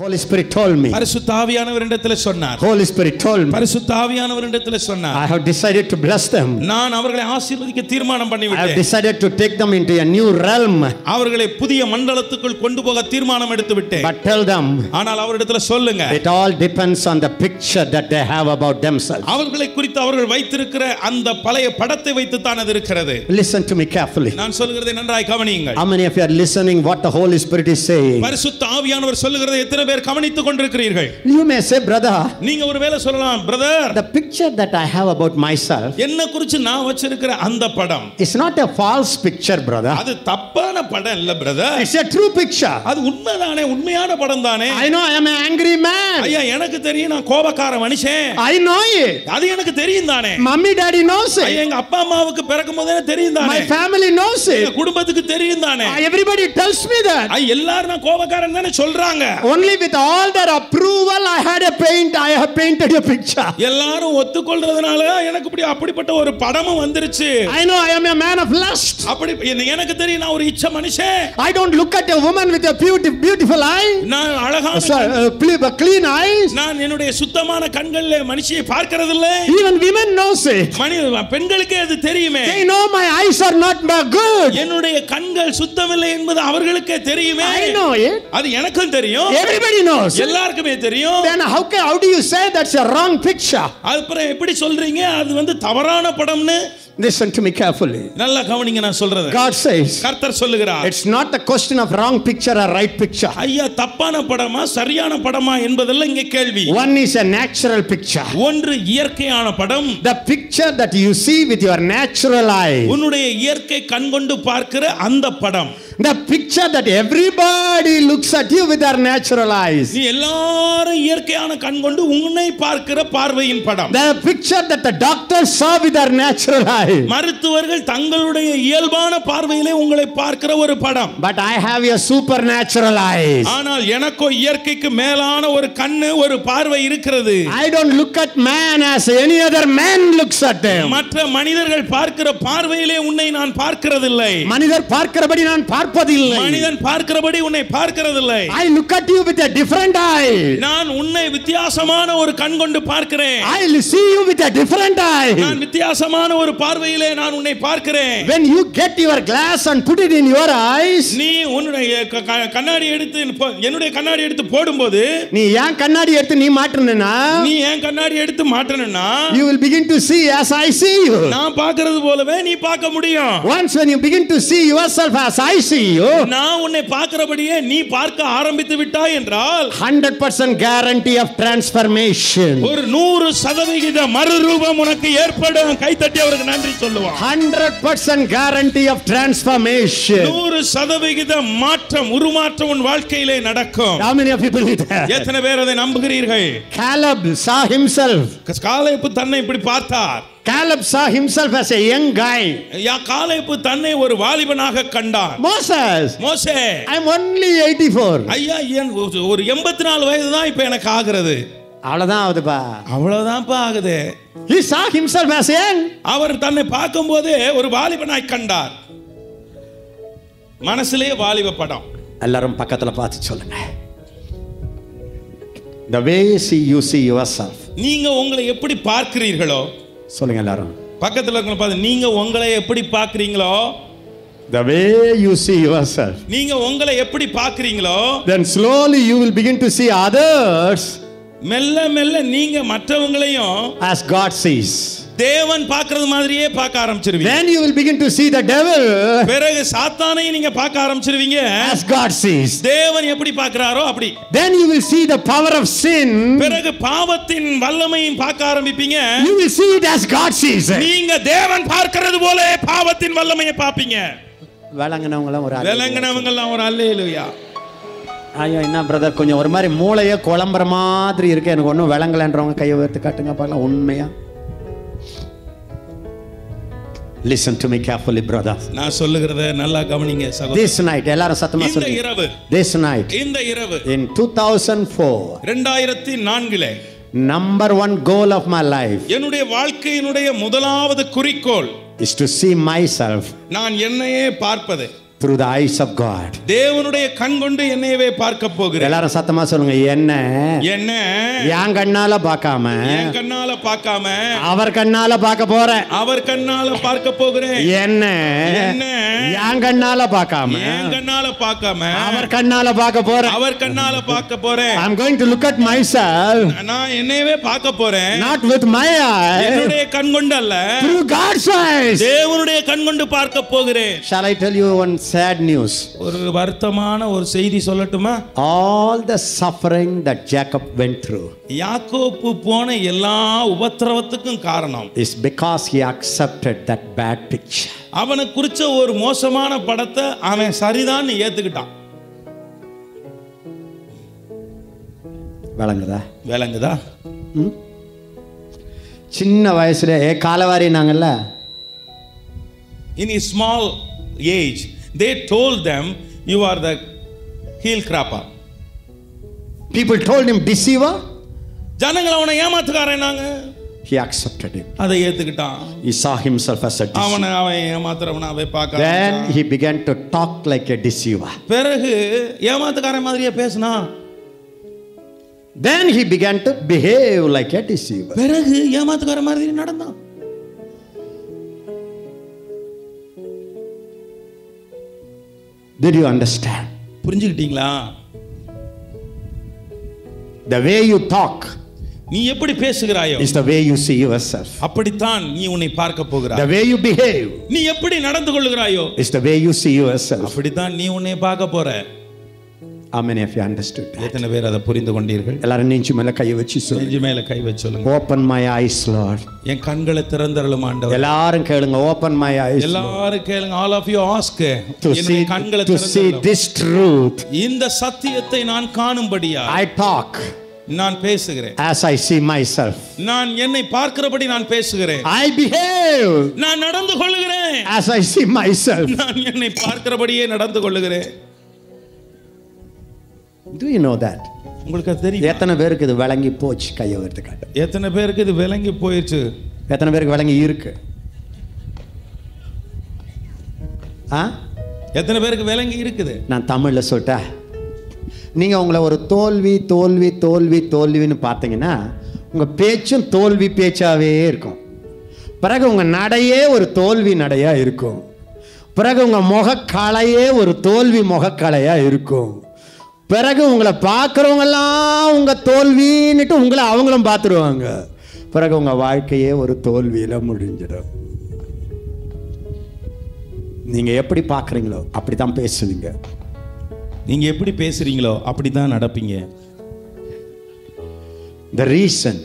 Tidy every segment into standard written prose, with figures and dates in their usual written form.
Holy Spirit told me. பரிசுத்த ஆவியானவரிடத்தில் சொன்னார். Holy Spirit told me. பரிசுத்த ஆவியானவரிடத்தில் சொன்னார். I have decided to bless them. நான் அவர்களை ஆசீர்வதிக்க தீர்மானம் பண்ணி I have விட்டேன். decided to take them into a new realm. அவர்களை புதிய மண்டலத்துக்குள் கொண்டு போக தீர்மானம் எடுத்து விட்டேன். But tell them. ஆனால் அவரிடத்தில் சொல்லுங்க. It all depends on the picture that they have about themselves. அவர்களை குறித்து அவர்கள் வைத்திருக்கிற அந்த பழைய படத்தை வைத்து தான் அது இருக்கிறது. Listen to me carefully. நான் சொல்கிறதை நன்றாய் கவனியுங்கள். How many of you are listening what the Holy Spirit is saying? பரிசுத்த ஆவியானவர் சொல்லுகிறதை எத்தனை பேர் கவனித்துக் கொண்டிருக்கிறீர்கள்? You may say, brother, நீங்க ஒருவேளை சொல்லலாம், brother, the picture that I have about myself என்ன குறித்து நான் வச்சிருக்கிற அந்த படம் is not a false picture, brother. அது தப்பான படம் இல்ல brother. It's a true picture. அது உண்மைதானே, உண்மையான படம் தானே. I know I am an angry man. ஐயா எனக்கு தெரியும் நான் கோபக்கார மனுஷன். I know it. அது எனக்கு தெரியும் தானே. Mommy daddy knows it. ஐயா எங்க அப்பா அம்மாவுக்கு பிறக்கும்போதே தெரியும் தானே. My family knows it. எங்க குடும்பத்துக்கு தெரியும் தானே. Everybody tells me that. எல்லாரும் நான் கோபக்காரன் தானே சொல்றாங்க. Only with all their approval I have painted a picture. எல்லாரும் ஒத்துக்கொள்றதுனால எனக்கு அப்படிப்பட்ட ஒரு படமும் வந்துருச்சு. I know I am a man of lust. அப்படி எனக்கு தெரியும் நான் ஒரு இச்ச மனுஷன். I don't look at a woman with a beautiful eye. நான் அழகான clean eyes. நான் என்னுடைய சுத்தமான கண்களிலே மனுஷியை பார்க்கிறது இல்லை. Even women knows it. பெண்களுக்கே அது தெரியுமே. They know my eyes are not good. என்னுடைய கண்கள் சுத்தமில்லை என்பது அவர்களுக்கே தெரியுமே. I know it. அது எனக்கும் தெரியும். Everybody knows. எல்லாருக்குமே தெரியும். Then how do you say that's a wrong picture? அப்புறம் எப்படி சொல்றீங்க அது வந்து தவறான படம்னு? Listen to me carefully. நல்லா கவனிங்க நான் சொல்றது. God says, கர்த்தர் சொல்லுகிறார், it's not the question of wrong picture or right picture. ஐயா தப்பான படமா சரியான படமா என்பதல்ல இங்க கேள்வி. One is a natural picture. ஒன்று இயற்கையான படம். The picture that you see with your natural eye. உன்னுடைய இயற்கை கண் கொண்டு பார்க்கிற அந்த படம். The picture that everybody looks at you with their natural eyes. நீ எல்லாரும் இயற்கையான கண் கொண்டு உன்னை பார்க்கிற பார்வையின் படம். The picture that the doctors saw with their natural eyes. மருத்துவர்கள் தங்களுடைய இயல்பான பார்வையிலே உங்களை பார்க்கிற ஒரு படம். But I have a supernatural eyes. ஆனால் எனக்கோ இயற்கைக்கு மேலான ஒரு கண்ணு ஒரு பார்வை இருக்கிறது. I don't look at man as any other man looks at them. மற்ற மனிதர்கள் பார்க்கிற பார்வையிலே உன்னை நான் பார்க்கிறதில்லை. மனிதர் பார்க்கிறபடி நான் பார்ப்பதில்லை. மனிதன் பார்க்கிறபடி உன்னை பார்க்கிறதில்லை. I look at you with a different eye. நான் உன்னை வித்தியாசமான ஒரு கண் கொண்டு பார்க்கிறேன். I see you with a different eye. நான் வித்தியாசமான ஒரு பார்வையிலே நான் உன்னை பார்க்கிறேன். When you get your glass and put it in your eyes, நீ உன்னுடைய கண்ணாடி எடுத்து என்னுடைய கண்ணாடி எடுத்து போடும்போது, நீ ஏன் கண்ணாடி எடுத்து நீ மாட்டறனா, நீ ஏன் கண்ணாடி எடுத்து மாட்டறனா, you will begin to see as I see you. நான் பார்க்கிறது போலவே நீ பார்க்க முடியும். Once when you begin to see yourself as I see you, நான் உன்னை பார்க்கிறபடியே நீ பார்க்க ஆரம்பித்து விட்டாய் என்றால் 100% guarantee of transformation. ஒரு 100% மறுரூபம் உனக்கு ஏற்படும். கைத்தட்டி அவருக்கு நன்றி சொல்லுவோம். 100% guarantee of transformation. 100% மாற்றம் உருமாற்றம் உன் வாழ்க்கையிலே நடக்கும். How many of you believe that? எத்தனை பேர் அதை நம்புகிறீர்கள்? Caleb saw himself. காலேப்பு தன்னை இப்படி பார்த்தார். Caleb saw himself as a young guy. Caleb தன்னை ஒரு வாலிபனாக கண்டார். மோசே I'm only 84. ஐயா ஒரு 84 வயது தான் இப்ப எனக்கு ஆகிறது. அவ்வளவுதான் ஆகுதுப்பா. அவ்வளவுதான்ப்பா ஆகுது. He saw himself as young. அவர் தன்னை பார்க்கும்போது ஒரு வாலிபனாய் கண்டார். மனசிலே வாலிப படம். எல்லாரும் பக்கத்துல பார்த்து சொல்லுங்க. The way you see yourself. நீங்க உங்களை எப்படி பார்க்கிறீர்களோ சொல்லுங்க எல்லாரும். பக்கத்துல இருக்கவங்க பார்த்து நீங்க உங்களை எப்படி பார்க்கிறீங்களோ, the way you see yourself, நீங்க உங்களை எப்படி பார்க்கிறீங்களோ, then slowly you will begin to see others மெல்ல மெல்ல நீங்க மற்றவங்களையும் as God sees. தேவன் பார்க்கிறது மாதிரியே பார்க்க ஆரம்பிச்சிருவீங்க. Then you will begin to see the devil. பிறகு சாத்தானை நீங்க பார்க்க ஆரம்பிச்சிருவீங்க as God sees. தேவன் எப்படி பார்க்கறாரோ அப்படி. Then you will see the power of sin. பிறகு பாவத்தின் வல்லமையும் பார்க்க ஆரம்பிப்பீங்க. You will see it as God sees it. நீங்க தேவன் பார்க்கிறது போல பாவத்தின் வல்லமையை பார்ப்பீங்க. விளங்குனவங்கலாம் ஒரு அல்லேலூயா. ஐயோ என்ன பிரதர் கொஞ்சம் ஒரு மாதிரி மூளையே குழம்புற மாதிரி இருக்கு, எனக்கு ஒன்றும் விளங்கலன்றவங்க கையை உயர்த்தி காட்டுங்க பார்க்கலாம். உண்மையா listen to me carefully brother. நான் சொல்லுகிறத நல்லா கவனிங்க சகோதரர். This night எல்லாரும் சத்தமா சொல்லுங்க. இந்த இரவு, this night, இந்த இரவு in 2004, 2004 number one goal of my life, என்னுடைய வாழ்க்கையினுடைய முதலாவது குறிக்கோள் is to see myself நான் என்னையே பார்ப்பது. through the eyes of God. தேவனுடைய கண் கொண்டு என்னையவே பார்க்க போகிறேன். எல்லாரும் சத்தமா சொல்லுங்க, என்ன என் கண்ணால பார்க்காம என் கண்ணால பார்க்காம அவர் கண்ணால பார்க்க போறேன். அவர் கண்ணால பார்க்க போகிறேன். என்ன என் கண்ணால பார்க்காம என் கண்ணால பார்க்காம அவர் கண்ணால பார்க்க போறேன். அவர் கண்ணால பார்க்க போறேன். I'm going to look at myself. நான் என்னையவே பார்க்க போறேன். Not with my eyes. என்னுடைய கண் கொண்டு அல்ல, through God's eyes. தேவனுடைய கண் கொண்டு பார்க்க போகிறேன். Shall I tell you one sad news? ஒரு வருத்தமான ஒரு செய்தி சொல்லட்டுமா? All the suffering that Jacob went through, யாக்கோபு போன எல்லா உபத்திரவத்துக்கும் காரணம் is because he accepted that bad picture. அவனை குறிச்ச ஒரு மோசமான படத்தை அவன் சரிதான் ஏத்துக்கிட்டான். விளங்குதா? சின்ன வயசுல காலவாரி நாங்கல்ல, in a small age they told them you are the heel crapper. People told him deceiver. ஜனங்கள் அவனை ஏமாத்துக்காரனாங்க. He accepted it. அதை ஏத்துக்கிட்டான். He saw himself as a deceiver. அவன் ஏமாத்துறவனாவே பார்க்கறான். Then he began to talk like a deceiver. பிறகு ஏமாத்துக்காரன் மாதிரியே பேசினா. Then he began to behave like a deceiver. பிறகு ஏமாத்துக்காரன் மாதிரி நடந்தான். Did you understand? புரிஞ்சுக்கிட்டீங்களா? The way you talk, நீ எப்படி பேசுகிறாயோ, is the way you see yourself. அப்படித்தான் நீ உன்னை பார்க்க போகிறாய். The way you behave, நீ எப்படி நடந்து கொள்கிறாயோ, is the way you see yourself. அப்படித்தான் நீ உன்னை பார்க்க போற. How many of you understood that? எத்தனை பேர் அதை புரிந்து கொண்டீர்கள்? எல்லாரும் நெஞ்சு மேல கை வச்சு சொல்லுங்க. நெஞ்சு மேல கை வச்சு சொல்லுங்க. Open my eyes, Lord. என் கண்களை திறந்தருளும் ஆண்டவரே. எல்லாரும் கேளுங்க. Open my eyes. எல்லாரும் கேளுங்க. All of you ask. என் கண்களை திறந்தருளும். To see this truth. இந்த சத்தியத்தை நான் காணும்படியா. I talk. நான் பேசுகிறேன். As I see myself. நான் என்னை பார்க்கிறபடி நான் பேசுகிறேன். I behave. நான் நடந்து கொள்கிறேன். As I see myself. நான் என்னை பார்க்கிறபடியே நடந்து கொள்கிறேன். Do you know that? உங்களுக்கு தெரியும்? எத்தனை பேருக்கு இது விளங்கி போச்சு? கையை உயர்த்தி காட்டு. எத்தனை பேருக்கு இது விளங்கி போயிடுச்சு? எத்தனை பேருக்கு விளங்கி இருக்கு? எத்தனை பேருக்கு விளங்கி இருக்குது? நான் தமிழ்ல சொல்லிட்டேன். நீங்க உங்களை ஒரு தோல்வி தோல்வி தோல்வி தோல்வின்னு பார்த்தீங்கன்னா உங்க பேச்சும் தோல்வி பேச்சாவே இருக்கும். பிறகு உங்க நடையே ஒரு தோல்வி நடையா இருக்கும். பிறகு உங்க முகக்கலையே ஒரு தோல்வி முகக்கலையா இருக்கும். பிறகு உங்களை பார்க்குறவங்கெல்லாம் உங்க தோல்வின்னுட்டு உங்களை அவங்களும் பார்த்துருவாங்க. பிறகு உங்க வாழ்க்கையே ஒரு தோல்வியில முடிஞ்சிடும். நீங்க எப்படி பார்க்குறீங்களோ அப்படித்தான் பேசுவீங்க. நீங்க எப்படி பேசுறீங்களோ அப்படிதான் நடப்பீங்க. The reason,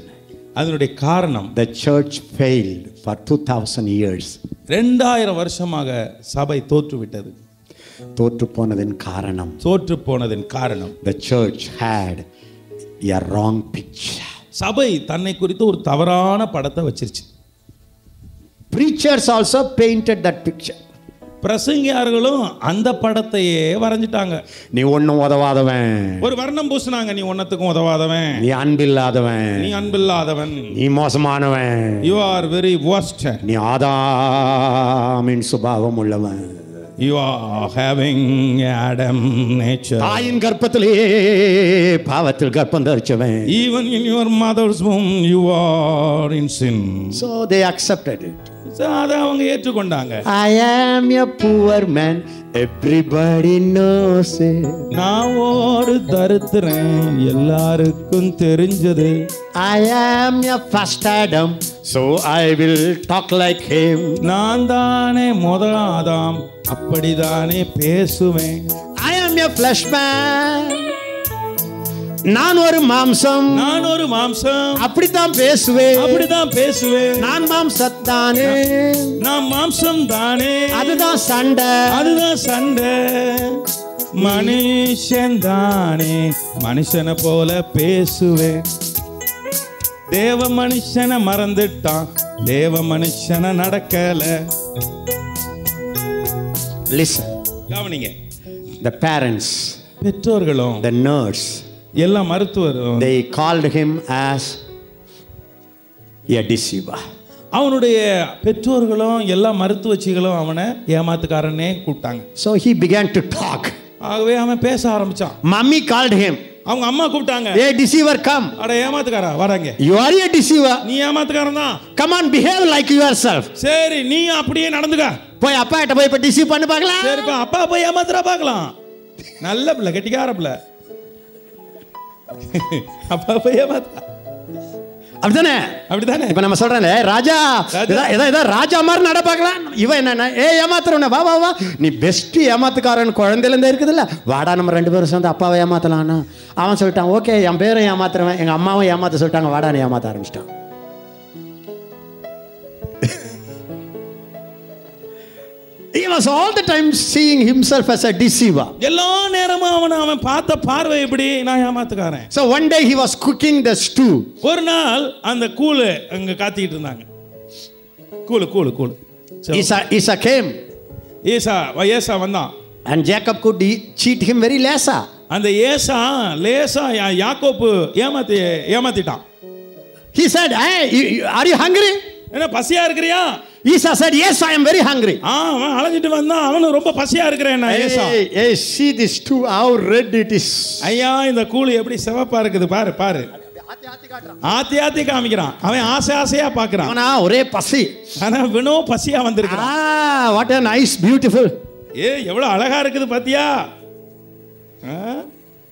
அதனுடைய காரணம், the church failed for 2000 years. 2000 வருஷமாக சபை தோற்று விட்டது. தோற்று போனதின் காரணம், தோற்று போனதின் காரணம், the church had a wrong picture. சபை தன்னை குறித்து ஒரு தவறான படத்தை வச்சிருச்சு. Preachers also painted that picture. பிரசங்கியார்களும் அந்த படத்தையே வரைஞ்சிட்டாங்க. நீ ஒன்னும் உதவாதவன். ஒரு வர்ணம் பூசினாங்க. நீ ஒன்னத்துக்கும் உதவாதவன். நீ அன்பில்லாதவன். நீ அன்பில்லாதவன். நீ மோசமானவன். You are very worst. நீ ஆதாமின் சுபாவம் உள்ளவன். You are having Adam nature. தாயின் கர்ப்பத்திலே பாவத்தில் கர்ப்பம் தரிச்சவன். Even in your mother's womb you are in sin. So they accepted it. அதை அவங்க ஏற்றுக்கொண்டாங்க. I am a poor man, everybody knows it. நான் ஒரு தரித்திரன், எல்லாருக்கும் தெரிஞ்சது. I am a first Adam, so I will talk like him. நான் தானே முதல் ஆதாம், அப்படிதானே பேசுவேன். I am a flesh man, நான் ஒரு மாம்சம், நான் ஒரு மாம்சம், அப்படித்தான் பேசுவேன், அப்படிதான் பேசுவேன். நான் மாம்சத்தானே, நான் மாம்சம் தானே, அதுதான் சண்டை, அதுதான் சண்டை. மனுஷன் தானே, மனுஷனை போல பேசுவேன். தேவ மனுஷனை மறந்துட்டான், தேவ மனுஷனை நடக்கல. Listen, கவனிங்க. the parents, பெற்றோர்களும், the nurse, எல்லா மருத்துவரும், they called him as a deceiver. அவனுடைய பெற்றோர்களும் எல்லா மருத்துவச்சிகளும் அவனை ஏமாத்துக்காரனே கூப்பிட்டாங்க. So he began to talk. ஆகவே அவன் பேச ஆரம்பிச்சான். Mommy called him. அவங்க அம்மா கூப்பிட்டாங்க. Hey deceiver, come. அட ஏமாத்துக்காரா வாடாங்க. You are a deceiver. நீ ஏமாத்துக்காரன் தான். Come on, behave like yourself. சரி நீ அப்படியே நடந்துக்க. போய் அப்பா கிட்ட போய் இப்ப டிசீவ் பண்ணி பார்க்கலாம். சரிப்பா அப்பா போய் ஏமாத்துறா பார்க்கலாம். நல்ல பிள்ளை கெட்டிக்கார பிள்ளை. அப்பா போய் ஏமாத்துறா. அப்படிதானே? அப்படிதானே? இப்ப நம்ம சொல்றேன்ல ராஜா ஏதோ ராஜா மாதிரி நட பார்க்கலாம். இவன் என்ன ஏமாத்துறவன வா வா வா நீ பெஸ்ட் ஏமாத்துக்காரன் குழந்தையில இருந்தே இருக்குதுல்ல வாடா நம்ம 2 பேரும் சேர்ந்து அப்பாவை ஏமாத்தலாம்னா அவன் சொல்லிட்டான் ஓகே என் பேரும் ஏமாத்துறவன் எங்க அம்மாவும் ஏமாத்த சொல்லிட்டாங்க வாடான்னு ஏமாத்த ஆரம்பிச்சிட்டான். He was all the time seeing himself as a deceiver. எல்லா நேரமும் அவன் பார்த்த பார்வை எப்படி நான் ஏமாத்துக்காரன். So one day he was cooking the stew. ஒரு நாள் அந்த கூழு அங்க காத்திட்டு இருந்தாங்க. கூழு Esau came. ஏசா வந்தான். And Jacob could cheat him very லேசா. அந்த ஏசா லேசா யாக்கோபு ஏமாத்திட்டான். He said, "Hey, are you hungry?" என்ன பசியா இருக்கறியா? Esau said, "Yes, I am very hungry." அவன் அலைஞ்சிட்டு வந்தான். அவனு ரொம்ப பசியா இருக்கறேன்னா ஏசா. Hey, see this stew how red it is. ஐயா இந்த கூழு எப்படி சிவப்பா இருக்குது பாரு பாரு. ஆத்தி காமிக்கிறான். அவன் ஆசையா பார்க்கறான். ஆனா ஒரே பசி. ஆனா வினோ பசியா வந்திருக்கான். What a nice beautiful. எவ்வளவு அழகா இருக்குது பாத்தியா?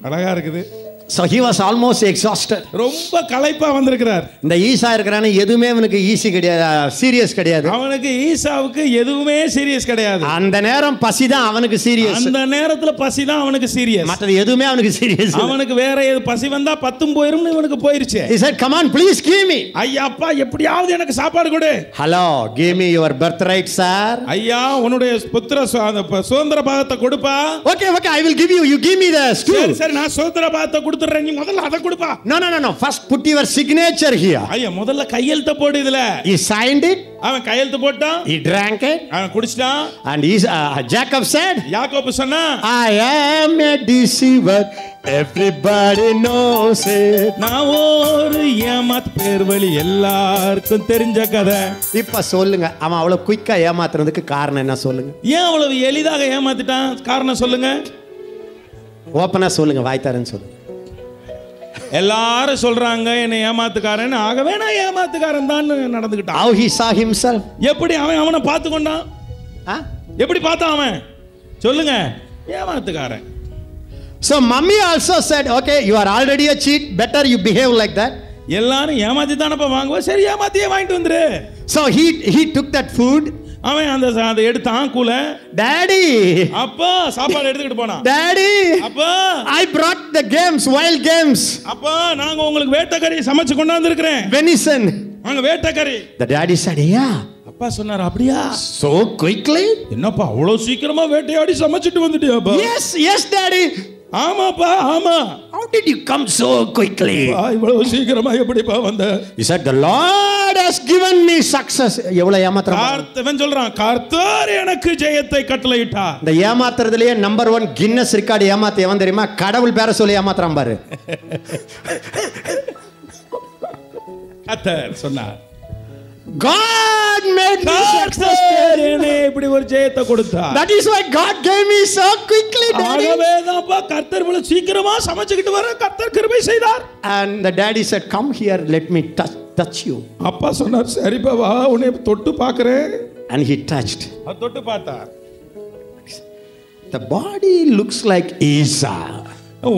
அழகா இருக்குது. So he was almost exhausted. ரொம்ப களைப்பா வந்திருக்கிறார். இந்த ஈசா இருக்கறானே எதுமே அவனுக்கு ஈஸி கிடையாது, சீரியஸ் கிடையாது. அவனுக்கு ஈசாவுக்கு எதுவுமே சீரியஸ் கிடையாது. அந்த நேரம் பசி தான் அவனுக்கு சீரியஸ். அந்த நேரத்துல பசி தான் அவனுக்கு சீரியஸ். மற்றது எதுமே அவனுக்கு சீரியஸ். அவனுக்கு வேற ஏது பசி வந்தா 10 போயிரும்னு இவனுக்கு போயிருச்சு. He said, "Come on, please give me." ஐயா அப்பா எப்படியாவது எனக்கு சாப்பாடு கொடு. Hello, give me your birthright, sir. ஐயா உன்னுடைய புத்திர சுதந்திர பாகத்தை கொடுப்பா. Okay, I will give you. You give me the stew. சரி நான் சுதந்திர பாகத்தை கொடுத்துறேன். நீ முதல்ல அத கொடுப்பா. No. First put your signature here. ஐயா முதல்ல கையெழுத்து போடு இதுல. He signed it. அவன் கையெழுத்து போட்டான். He drank it. அவன் குடிச்சான். And Jacob said, யாக்கோபு சொன்னா, "I am a deceiver. Everybody knows it." நான் ஒரு ஏமாத்து பேர்வழி எல்லாருக்கும் தெரிஞ்ச கதை. இப்ப சொல்லுங்க அவன் அவ்வளவு குயிக்கா ஏமாத்துறதுக்கு காரணம் என்ன சொல்லுங்க? ஏன் அவ்வளவு எளிதாக ஏமாத்திட்டான்? காரணம் சொல்லுங்க. ஓபனா சொல்லுங்க, வாய் தரேன்னு சொல்லுங்க. எல்லாரும் சொல்றாங்க என்ன ஏமாத்துக்காரன், ஆகவே நான் ஏமாத்துக்காரன் தான் நடந்துக்கிட்டான். How he saw himself? எப்படி அவனை பார்த்து கொண்டான்? எப்படி பார்த்தான் அவன்? சொல்லுங்க. ஏமாத்துக்காரன். So mommy also said, "Okay, you are already a cheat. Better you behave like that." எல்லாரும் ஏமாத்தி தானப்பா வாங்குவா. சரி ஏமாத்தியே வாங்கிட்டு வந்துரு. So he took that food. அவன் அந்த எடுத்தான் கூல. Daddy, அப்பா சாப்பாடு எடுத்துக்கிட்டு போனான். Daddy, அப்பா I brought the games, wild games. அப்பா நாங்க உங்களுக்கு வேட்டைக்கறி சமைச்சு கொண்டாந்து இருக்கிறேன். Venison. நாங்க வேட்டைக்கறி. The daddy said, "Yeah." அப்பா சொன்னார், அப்படியா? So quickly? என்னப்பா அவ்வளவு சீக்கிரமா வேட்டையாடி சமைச்சிட்டு வந்துட்டியாப்பா? Yes, Daddy. ஆமாப்பா ஆமா. How did you come so quickly? இவ்வளவு சீக்கிரமா எப்படிப்பா வந்த? He said, "The Lord has given me success." எவ்வளவு ஏமாத்துறான். அவன் சொல்றான், கர்த்தர் எனக்கு ஜெயத்தை கட்டளையிட்டார். இந்த ஏமாத்துறதுலயே நம்பர் 1 கின்னஸ் ரெக்கார்ட் ஏமாத்து எவன் தெரியுமா? கடவுள் பேரை சொல்லி ஏமாத்துறான் பாரு. கர்த்தர் சொன்னார், God made me success. இப்படி ஒரு ஜெயத்தை கொடுத்தார். That is why God gave me so quickly, Daddy. ஆகவேதான்ப்பா கர்த்தர் இவ்வளவு சீக்கிரமா சமைச்சிட்டு வர கர்த்தர் கிருபை செய்தார். And the daddy said, "Come here, let me touch you." அப்பா சொன்னார், சரிப்பா வா உன்னை தொட்டு பார்க்கிறேன். And he touched. தொட்டு பார்த்தார். The body looks like Esau.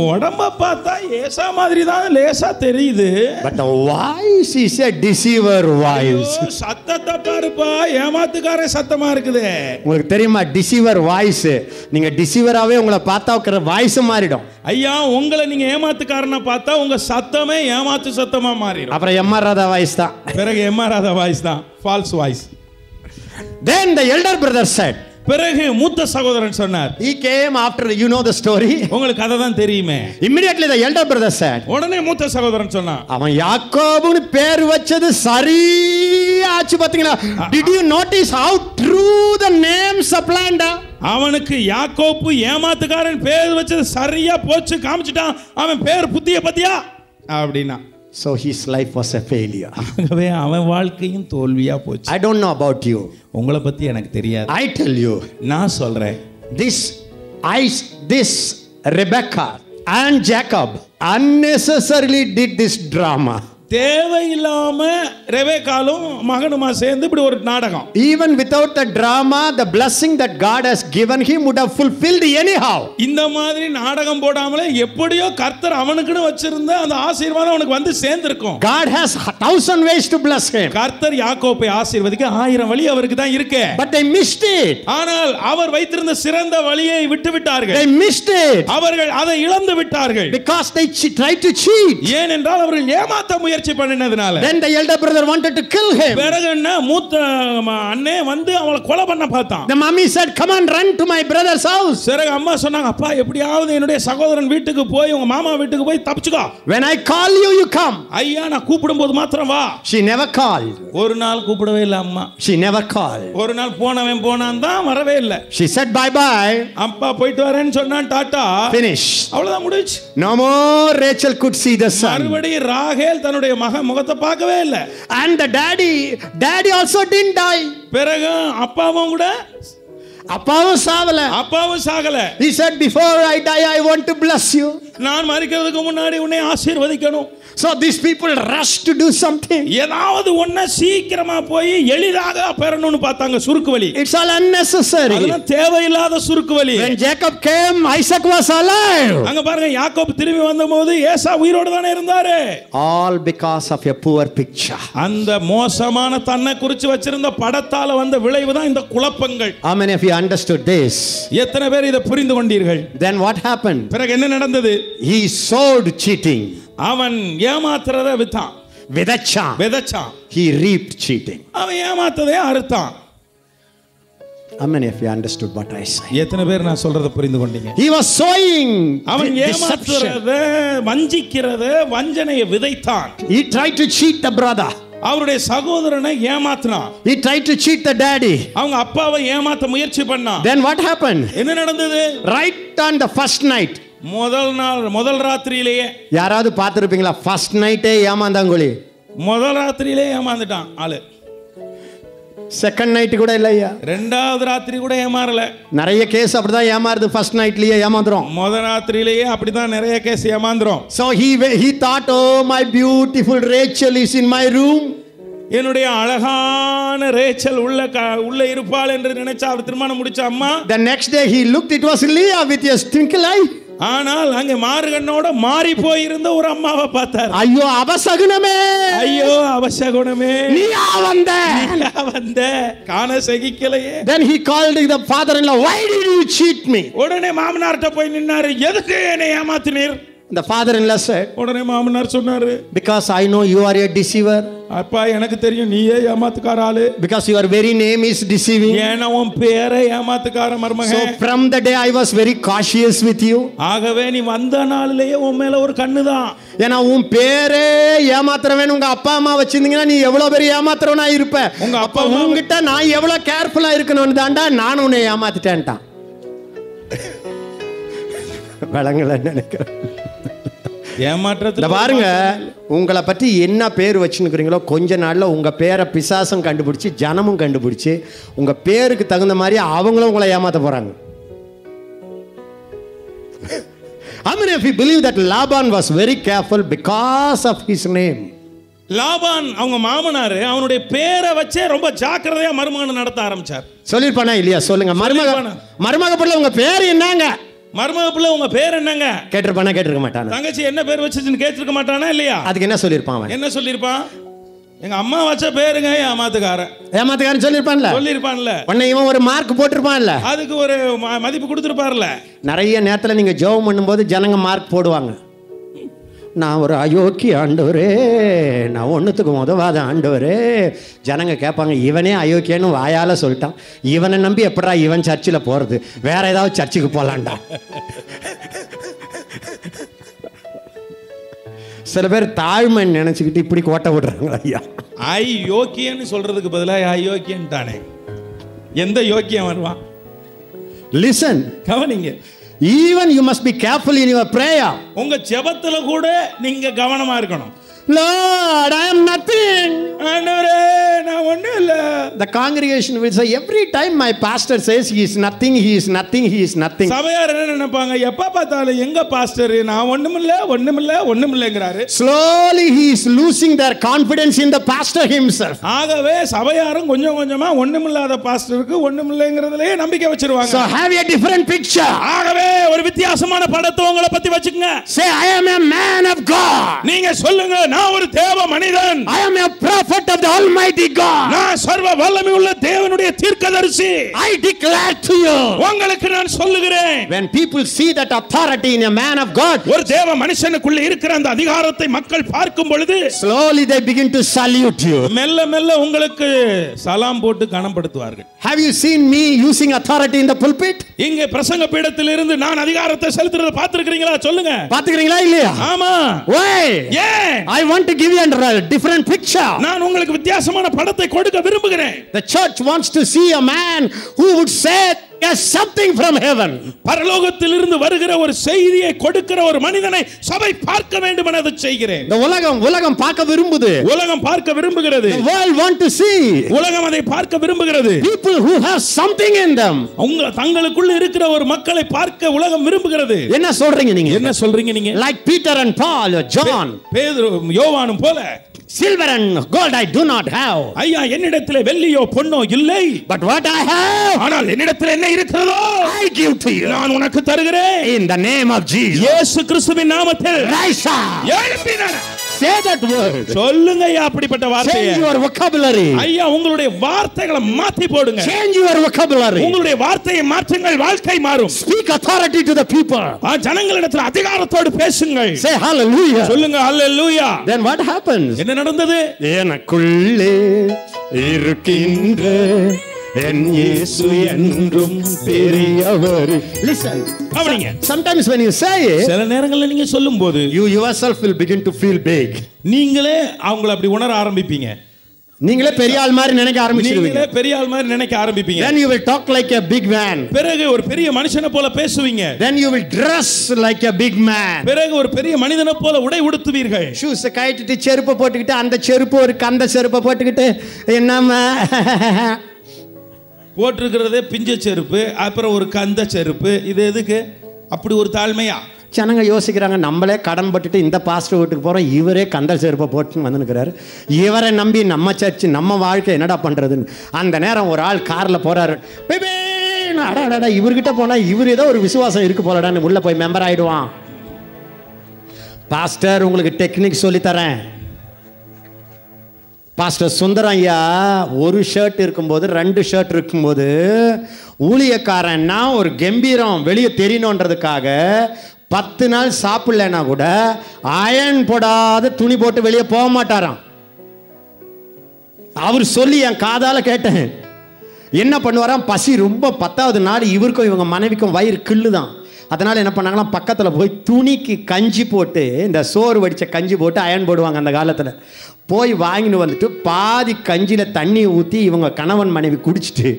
உடம்ப பார்த்தா ஏசா மாதிரி தான் லேசா தெரியுது. But the voice is a deceiver voice. சத்தத்தை பாருப்பா, ஏமாத்துக்கார சத்தமா இருக்குது. உங்களுக்கு தெரியுமா deceiver voice? நீங்க deceiver-ஆவே உங்களை பார்த்தா உங்க வாய்ஸ் மாறிடும். ஐயா உங்களை நீங்க ஏமாத்துக்காரனா பார்த்தா உங்க சத்தமே ஏமாத்து சத்தமா மாறிடும். அப்புறம் எம்ஆராத வாய்ஸ் தான். பிறகு எம்ஆராத வாய்ஸ் தான், false voice. Then the elder brother said, பிறகு மூத்த சகோதரன் சொன்னார். He came after, you know the story. உங்களுக்கு கதை தான் தெரியுமே. Immediately the elder brother said, உடனே மூத்த சகோதரன் சொன்னான், அவன் யாக்கோபுன்னு பேர் வச்சது சரியாச்சு பாத்தீங்களா? Did you notice how true the name supplanter? அவனுக்கு யாக்கோப்பு ஏமாத்துக்காரன் பேர் வச்சது சரியா போச்சு, காமிச்சிட்டான். அவன் பேர் புத்திய பத்தியா அப்படின்னா So his life was a failure. ஆகவே அவன் வாழ்க்கையும் தோல்வியா போச்சு. I don't know about you. உங்களை பத்தி எனக்கு தெரியாது. I tell you. நான் சொல்றேன். This Rebecca and Jacob unnecessarily did this drama. தேவையில்லாம ரெபெக்காலும் மகனுமா சேர்ந்து இப்படி ஒரு நாடகம். Even without the drama, the blessing that God has given him would have fulfilled anyhow. இந்த மாதிரி நாடகம் போடாமலே எப்படியோ கர்த்தர் அவனுக்குன்னு வச்சிருந்த அந்த ஆசீர்வாதம் அவனுக்கு வந்து சேர்ந்திருக்கும். God has 1,000 ways to bless him. கர்த்தர் யாக்கோபை ஆசீர்வதிக்க 1000 வழி அவருக்கு தான் இருக்கு. But they missed it. ஆனால் அவர் வைத்திருந்த சிறந்த வழியை விட்டு விட்டார்கள். They missed it. அவர்கள் அதை இழந்து விட்டார்கள். Because they tried to cheat. ஏனென்றால் அவர்கள் ஏமாத்த முயற்சி பண்ணினதுனால. Then the elder brother wanted to kill him. பிறகு என்ன மூத்த அண்ணே வந்து அவளை கொலை பண்ண பார்த்தான். The mommy said, "Come on, run to my brother's house." பிறகு அம்மா சொன்னாங்க, அப்பா எப்படியாவது என்னுடைய சகோதரன் வீட்டுக்கு போய் உங்க மாமா வீட்டுக்கு போய் தப்பிச்சுக்கோ. When I call you, you come. ஐயா நான் கூப்பிடும்போது மாத்திரம் வா. She never called. ஒரு நாள் கூப்பிடவே இல்ல அம்மா. She never called. ஒரு நாள் போனவன் போனான் தான் வரவே இல்ல. She said bye bye. அப்பா போயிட்டு வரேன்னு சொன்னான் டாடா. Finish. அவ்வளவுதான் முடிஞ்சு. No more Rachel could see the son. மறுபடியும் ராகேல் தன்னுடைய மகன் முகத்தை பார்க்கவே இல்ல. And the daddy also didn't die. பிறகு அப்பாவும் கூட அப்பாவும் சாகல. He said, before I die, I want to bless you. நான் மரிக்கிறதுக்கு முன்னாடி உன்னை ஆசீர்வதிக்கணும். So these people rush to do something. ஏதாவது ஒண்ணு சீக்கிரமா போய் எளிதாக பெறணும்னு பார்த்தாங்க சுருக்கு வழி. It's all unnecessary. அதெல்லாம் தேவையில்லாத சுருக்கு வழி. When Jacob came, Isaac was alive. அங்க பாருங்க யாக்கோபு திரும்பி வந்தபோது ஏசா உயிரோட தானே இருந்தாரு. All because of a poor picture. அந்த மோசமான தன்னை குறிச்சு வச்சிருந்த படத்தால வந்த விளைவு தான் இந்த குழப்பங்கள். How many of you understood this? எத்தனை பேர் இதை புரிந்து கொண்டீர்கள்? Then what happened? பிறகு என்ன நடந்தது? He sowed cheating. அவன் ஏமாத்துறதை விதைச்சான். He reaped cheating. அவன் ஏமாத்ததை அறுத்தான். How many of you understood what I say? எத்தனை பேர் நான் சொல்றதை புரிந்து கொண்டீங்க? He was sowing. அவன் ஏமாத்துறதை வஞ்சிக்கிறதை வஞ்சனையை விதைத்தான். He tried to cheat the brother. அவருடைய சகோதரனை ஏமாத்தினான். He tried to cheat the daddy. அவங்க அப்பாவை ஏமாத்த முயற்சி பண்ணான். Then what happened? என்ன நடந்தது? Right on the first night. முதல் ராத்திரியிலேயே யாராவது பார்த்திருப்பீங்களா? ஃபர்ஸ்ட் நைட்டே ஏமாந்தாங்கோலி. முதல் ராத்திரியிலே ஏமாந்துட்டான் ஆளு. செகண்ட் நைட் கூட இல்லையா? ரெண்டாவது ராத்திரி கூட ஏமாறல. நிறைய கேஸ் அப்படிதான் ஏமாறுது. ஃபர்ஸ்ட் நைட்லயே ஏமாந்துறோம். முதல் ராத்திரியிலேயே அப்படிதான் நிறைய case ஏமாந்துறோம். So he thought, oh my beautiful Rachel is in my room. என்னுடைய அழகான ரேச்சல் உள்ள இருப்பாள் என்று நினைச்சா அவர் திருமணம் முடிச்ச அம்மா. The next day he looked, it was Leah with a twinkle eye. ஆனால் அங்கே மாறுகண்ணோட மாறி போயிருந்த ஒரு அம்மாவை பார்த்தார். ஐயோ அபசகுணமே நீயா வந்த காண சகிக்கலையே. Then he called the father-in-law, why did you cheat me? உடனே மாமனார்ட்ட போய் நின்னாரு, எதுக்கு என்னை ஏமாத்தினீர்? The father-in-law said, உடனே மாமனார் சொன்னாரு, because I know you are a deceiver. அப்பா எனக்கு தெரியும் நீயே ஏமாத்துக்கார ஆளு. Because your very name is deceiving. ஏன்னா உன் பேரே ஏமாத்துக்கார மருமகன். So from the day I was very cautious with you. ஆகவே நீ வந்த நாளிலேயே உன் மேல ஒரு கண்ணுதான். ஏன்னா உன் பேரே ஏமாத்துறவன் உங்க அப்பா அம்மா வச்சிருந்தீங்கன்னா நீ எவ்வளவு பெரிய ஏமாத்துறவனா இருப்ப. உங்க அப்பா உங்ககிட்ட நான் எவ்வளவு கேர்ஃபுல்லா இருக்கணும்னு தாண்டா நான் உன்னை ஏமாத்திட்டேன்ட்டான். வளங்கள நினைக்கிறேன். ஏமாற்றத்துல பாருங்க, உங்களை பற்றி என்ன பேர் வச்சுருக்கிறீங்களோ கொஞ்ச நாள்ல உங்க பேரை பிசாசும் கண்டுபிடிச்சு ஜனமும் கண்டுபிடிச்சு உங்க பேருக்கு தகுந்த மாதிரி அவங்களும் உங்களை ஏமாத்த போறாங்க. How many of you believe that Laban was very careful because of his name? Laban அவங்க மாமனாரு அவனுடைய பேரை வச்சே ரொம்ப ஜாக்கிரதையா மருமகனை நடத்த ஆரம்பிச்சார். சொல்லிருப்பானா இல்லையா? சொல்லுங்க. மருமக பிள்ளை உங்க பேர் என்னங்க? மருமக பிள்ளை உங்க பேர் என்னங்க கேட்டிருக்க மாட்டானா? தங்கச்சி என்ன பேர் வச்சுன்னு கேட்டிருக்க மாட்டானா இல்லையா? அதுக்கு என்ன சொல்லிருப்பான்? என்ன சொல்லிருப்பான்? எங்க அம்மா வச்ச பேருங்க ஏமாத்துக்காரன் சொல்லிருப்பான்ல. உடனே இவன் ஒரு மார்க் போட்டிருப்பான்ல, அதுக்கு ஒரு மதிப்பு கொடுத்துருப்பார்ல. நிறைய நேரத்தில் நீங்க ஜெபம் பண்ணும்போது ஜனங்க மார்க் போடுவாங்க. நான் ஒரு அயோக்கிய ஆண்டவரே, நான் ஒன்றுத்துக்கு உதவாத ஆண்டவரே. ஜனங்க கேட்பாங்க, இவனே அயோக்கியன்னு வாயால் சொல்லிட்டான், இவனை நம்பி எப்படா இவன் சர்ச்சில் போகிறது, வேற ஏதாவது சர்ச்சுக்கு போகலான்டா. சில பேர் தாழ்மை நினைச்சுக்கிட்டு இப்படி கோட்டை விடுறாங்க. ஐயா அயோக்கியன்னு சொல்றதுக்கு பதிலாக அயோக்கியன் தானே. எந்த யோக்கியம் வருவான்? லிசன், கவனிங்க. Even you must be careful in your prayer. உங்க ஜெபத்துல கூட நீங்க கவனமா இருக்கணும். Lord, I am nothing. ஆண்டவரே நான் ஒண்ணும் இல்ல. The congregation will say, every time my pastor says he is nothing, he is nothing, he is nothing. சபையார் என்ன நினைப்பாங்க, எப்ப பார்த்தாலும் எங்க பாஸ்டர் நான் ஒண்ணுமில்லங்கறாரு. Slowly he is losing their confidence in the pastor himself. ஆகவே சபையாரும் கொஞ்சம் கொஞ்சமா ஒண்ணுமில்லாத பாஸ்டருக்கு ஒண்ணுமில்லங்கறதுலயே நம்பிக்கை வச்சிருவாங்க. So have a different picture. ஆகவே ஒரு வித்தியாசமான படத்தை உங்களை பத்தி வச்சுக்கங்க. Say, I am a man of God. நீங்க சொல்லுங்க, நான் ஒரு தேவ மனிதன். I am a prophet of the Almighty God. நான் சர்வ வல்லமை உள்ள தேவனுடைய தீர்க்கதரிசி. I declare to you. உங்களுக்கு நான் சொல்லுகிறேன். When people see that authority in a man of God, ஒரு தேவ மனுஷனுக்குள்ள இருக்கிற அந்த அதிகாரத்தை மக்கள் பார்க்கும் பொழுது, slowly they begin to salute you. மெல்ல மெல்ல உங்களுக்கு சலாம் போட்டு கனப்படுத்துவார்கள். Have you seen me using authority in the pulpit? இங்க பிரசங்க பீடத்தில் இருந்து நான் அதிகாரத்தை செலுத்துறத பாத்துக்கிறீங்களா? சொல்லுங்க. பாத்துக்கிறீங்களா இல்லையா? ஆமா. Why? I want to give you a different picture. நான் உங்களுக்கு வித்தியாசமான படத்தை கொடுக்க விரும்புகிறேன். The church wants to see a man who would say something from heaven. பரலோகத்திலிருந்து வருகிற ஒரு செய்தியை கொடுக்கிற ஒரு மனிதனை சபை பார்க்க வேண்டும் என அதை செய்கிறேன். The உலகம் பார்க்க விரும்புது. உலகம் பார்க்க விரும்புகிறது. The world want to see. உலகம் அதை பார்க்க விரும்புகிறது. People who have something in them. தங்களுக்குள்ள இருக்கிற ஒரு மக்களை பார்க்க உலகம் விரும்புகிறது. என்ன சொல்றீங்க நீங்க? என்ன சொல்றீங்க நீங்க? Like Peter and Paul or John. பேதுரு யோவானும் போல. Silver and gold I do not have. ஐயா என்னிடத்திலே வெள்ளியோ பொன்னோ இல்லை. But what I have, ஆனால் என்னிடத்திலே என்ன இருக்கிறதோ I give to you. நான் உனக்கு தருகிறேன். In the name of Jesus. இயேசு கிறிஸ்துவின் நாமத்தில் rise up. எழும்பினட. Say that word. சொல்லுங்க ஐயா அப்படிப்பட்ட வார்த்தையை. Change your vocabulary. ஐயா உங்களுடைய வார்த்தைகளை மாத்தி போடுங்க. Change your vocabulary. உங்களுடைய வார்த்தையை மாற்றுங்கள், வாழ்க்கை மாறும். Speak authority to the people. ஜனங்களிடத்தில் அதிகாரத்தோடு பேசுங்கள். Say hallelujah. சொல்லுங்க hallelujah. Then what happens? என்ன நடந்தது? எனக்குள்ளே இருக்கின்ற என் இயேசு என்றும் பெரியவர். Listen. Sometimes when you say it, சில நேரங்களில் நீங்க சொல்லும்போது you yourself will begin to feel big. நீங்களே அவங்களை அப்படி உணர ஆரம்பிப்பீங்க. நீங்களே பெரிய ஆள் மாதிரி நினைக்க ஆரம்பிச்சிடுவீங்க. நீங்களே பெரிய ஆள் மாதிரி நினைக்க ஆரம்பிப்பீங்க. Then you will talk like a big man. பிறகு ஒரு பெரிய மனுஷனை போல பேசுவீங்க. Then you will dress like a big man. பிறகு ஒரு பெரிய மனிதனை போல உடை உடுத்துவீர்கள். ஷூஸ் கழட்டிட்டு செருப்பு போட்டுக்கிட்டு அந்த செருப்பு ஒரு கந்த செருப்பு போட்டுக்கிட்டு என்னம்மா போட்டிருக்கிறதே பிஞ்ச செருப்பு, அப்புறம் ஒரு கந்த செருப்பு. இது எதுக்கு அப்படி ஒரு தாழ்மையா? ஜனங்க யோசிக்கிறாங்க, நம்மளே கடன் பட்டுட்டு இந்த பாஸ்டர் வீட்டுக்கு போகிறோம், இவரே கந்தல் செருப்பை போட்டுன்னு வந்துருக்கிறாரு, இவரை நம்பி நம்ம சர்ச்சு நம்ம வாழ்க்கை என்னடா பண்ணுறதுன்னு. அந்த நேரம் ஒரு ஆள் காரில் போகிறாரு. அடாடா இவர்கிட்ட போனால் இவர் ஏதோ ஒரு விசுவாசம் இருக்கு போலடான்னு உள்ளே போய் மெம்பர் ஆகிடுவான். பாஸ்டர் உங்களுக்கு டெக்னிக் சொல்லித்தரேன். பாஸ்டர் சுந்தரம் ஐயா ஒரு ஷர்ட் இருக்கும்போது 2 ஷர்ட் இருக்கும்போது ஊழியக்காரன்னா ஒரு கம்பீரம் வெளியே தெரியணுன்றதுக்காக 10 நாள் சாப்பிடலன்னா கூட அயன் போடாத துணி போட்டு வெளியே போக மாட்டாராம். அவர் சொல்லி என் காதால கேட்டேன். என்ன பண்ணுவாராம், பசி ரொம்ப 10வது நாள் இவருக்கும் இவங்க மனைவிக்கும் வயிறு கிள்ளுதான். அதனால் என்ன பண்ணாங்களாம், பக்கத்தில் போய் துணிக்கு கஞ்சி போட்டு, இந்த சோறு வடித்த கஞ்சி போட்டு அயன் போடுவாங்க அந்த காலத்தில். போய் வாங்கின்னு வந்துட்டு பாதி கஞ்சியில் தண்ணி ஊற்றி இவங்க கணவன் மனைவி குடிச்சிட்டு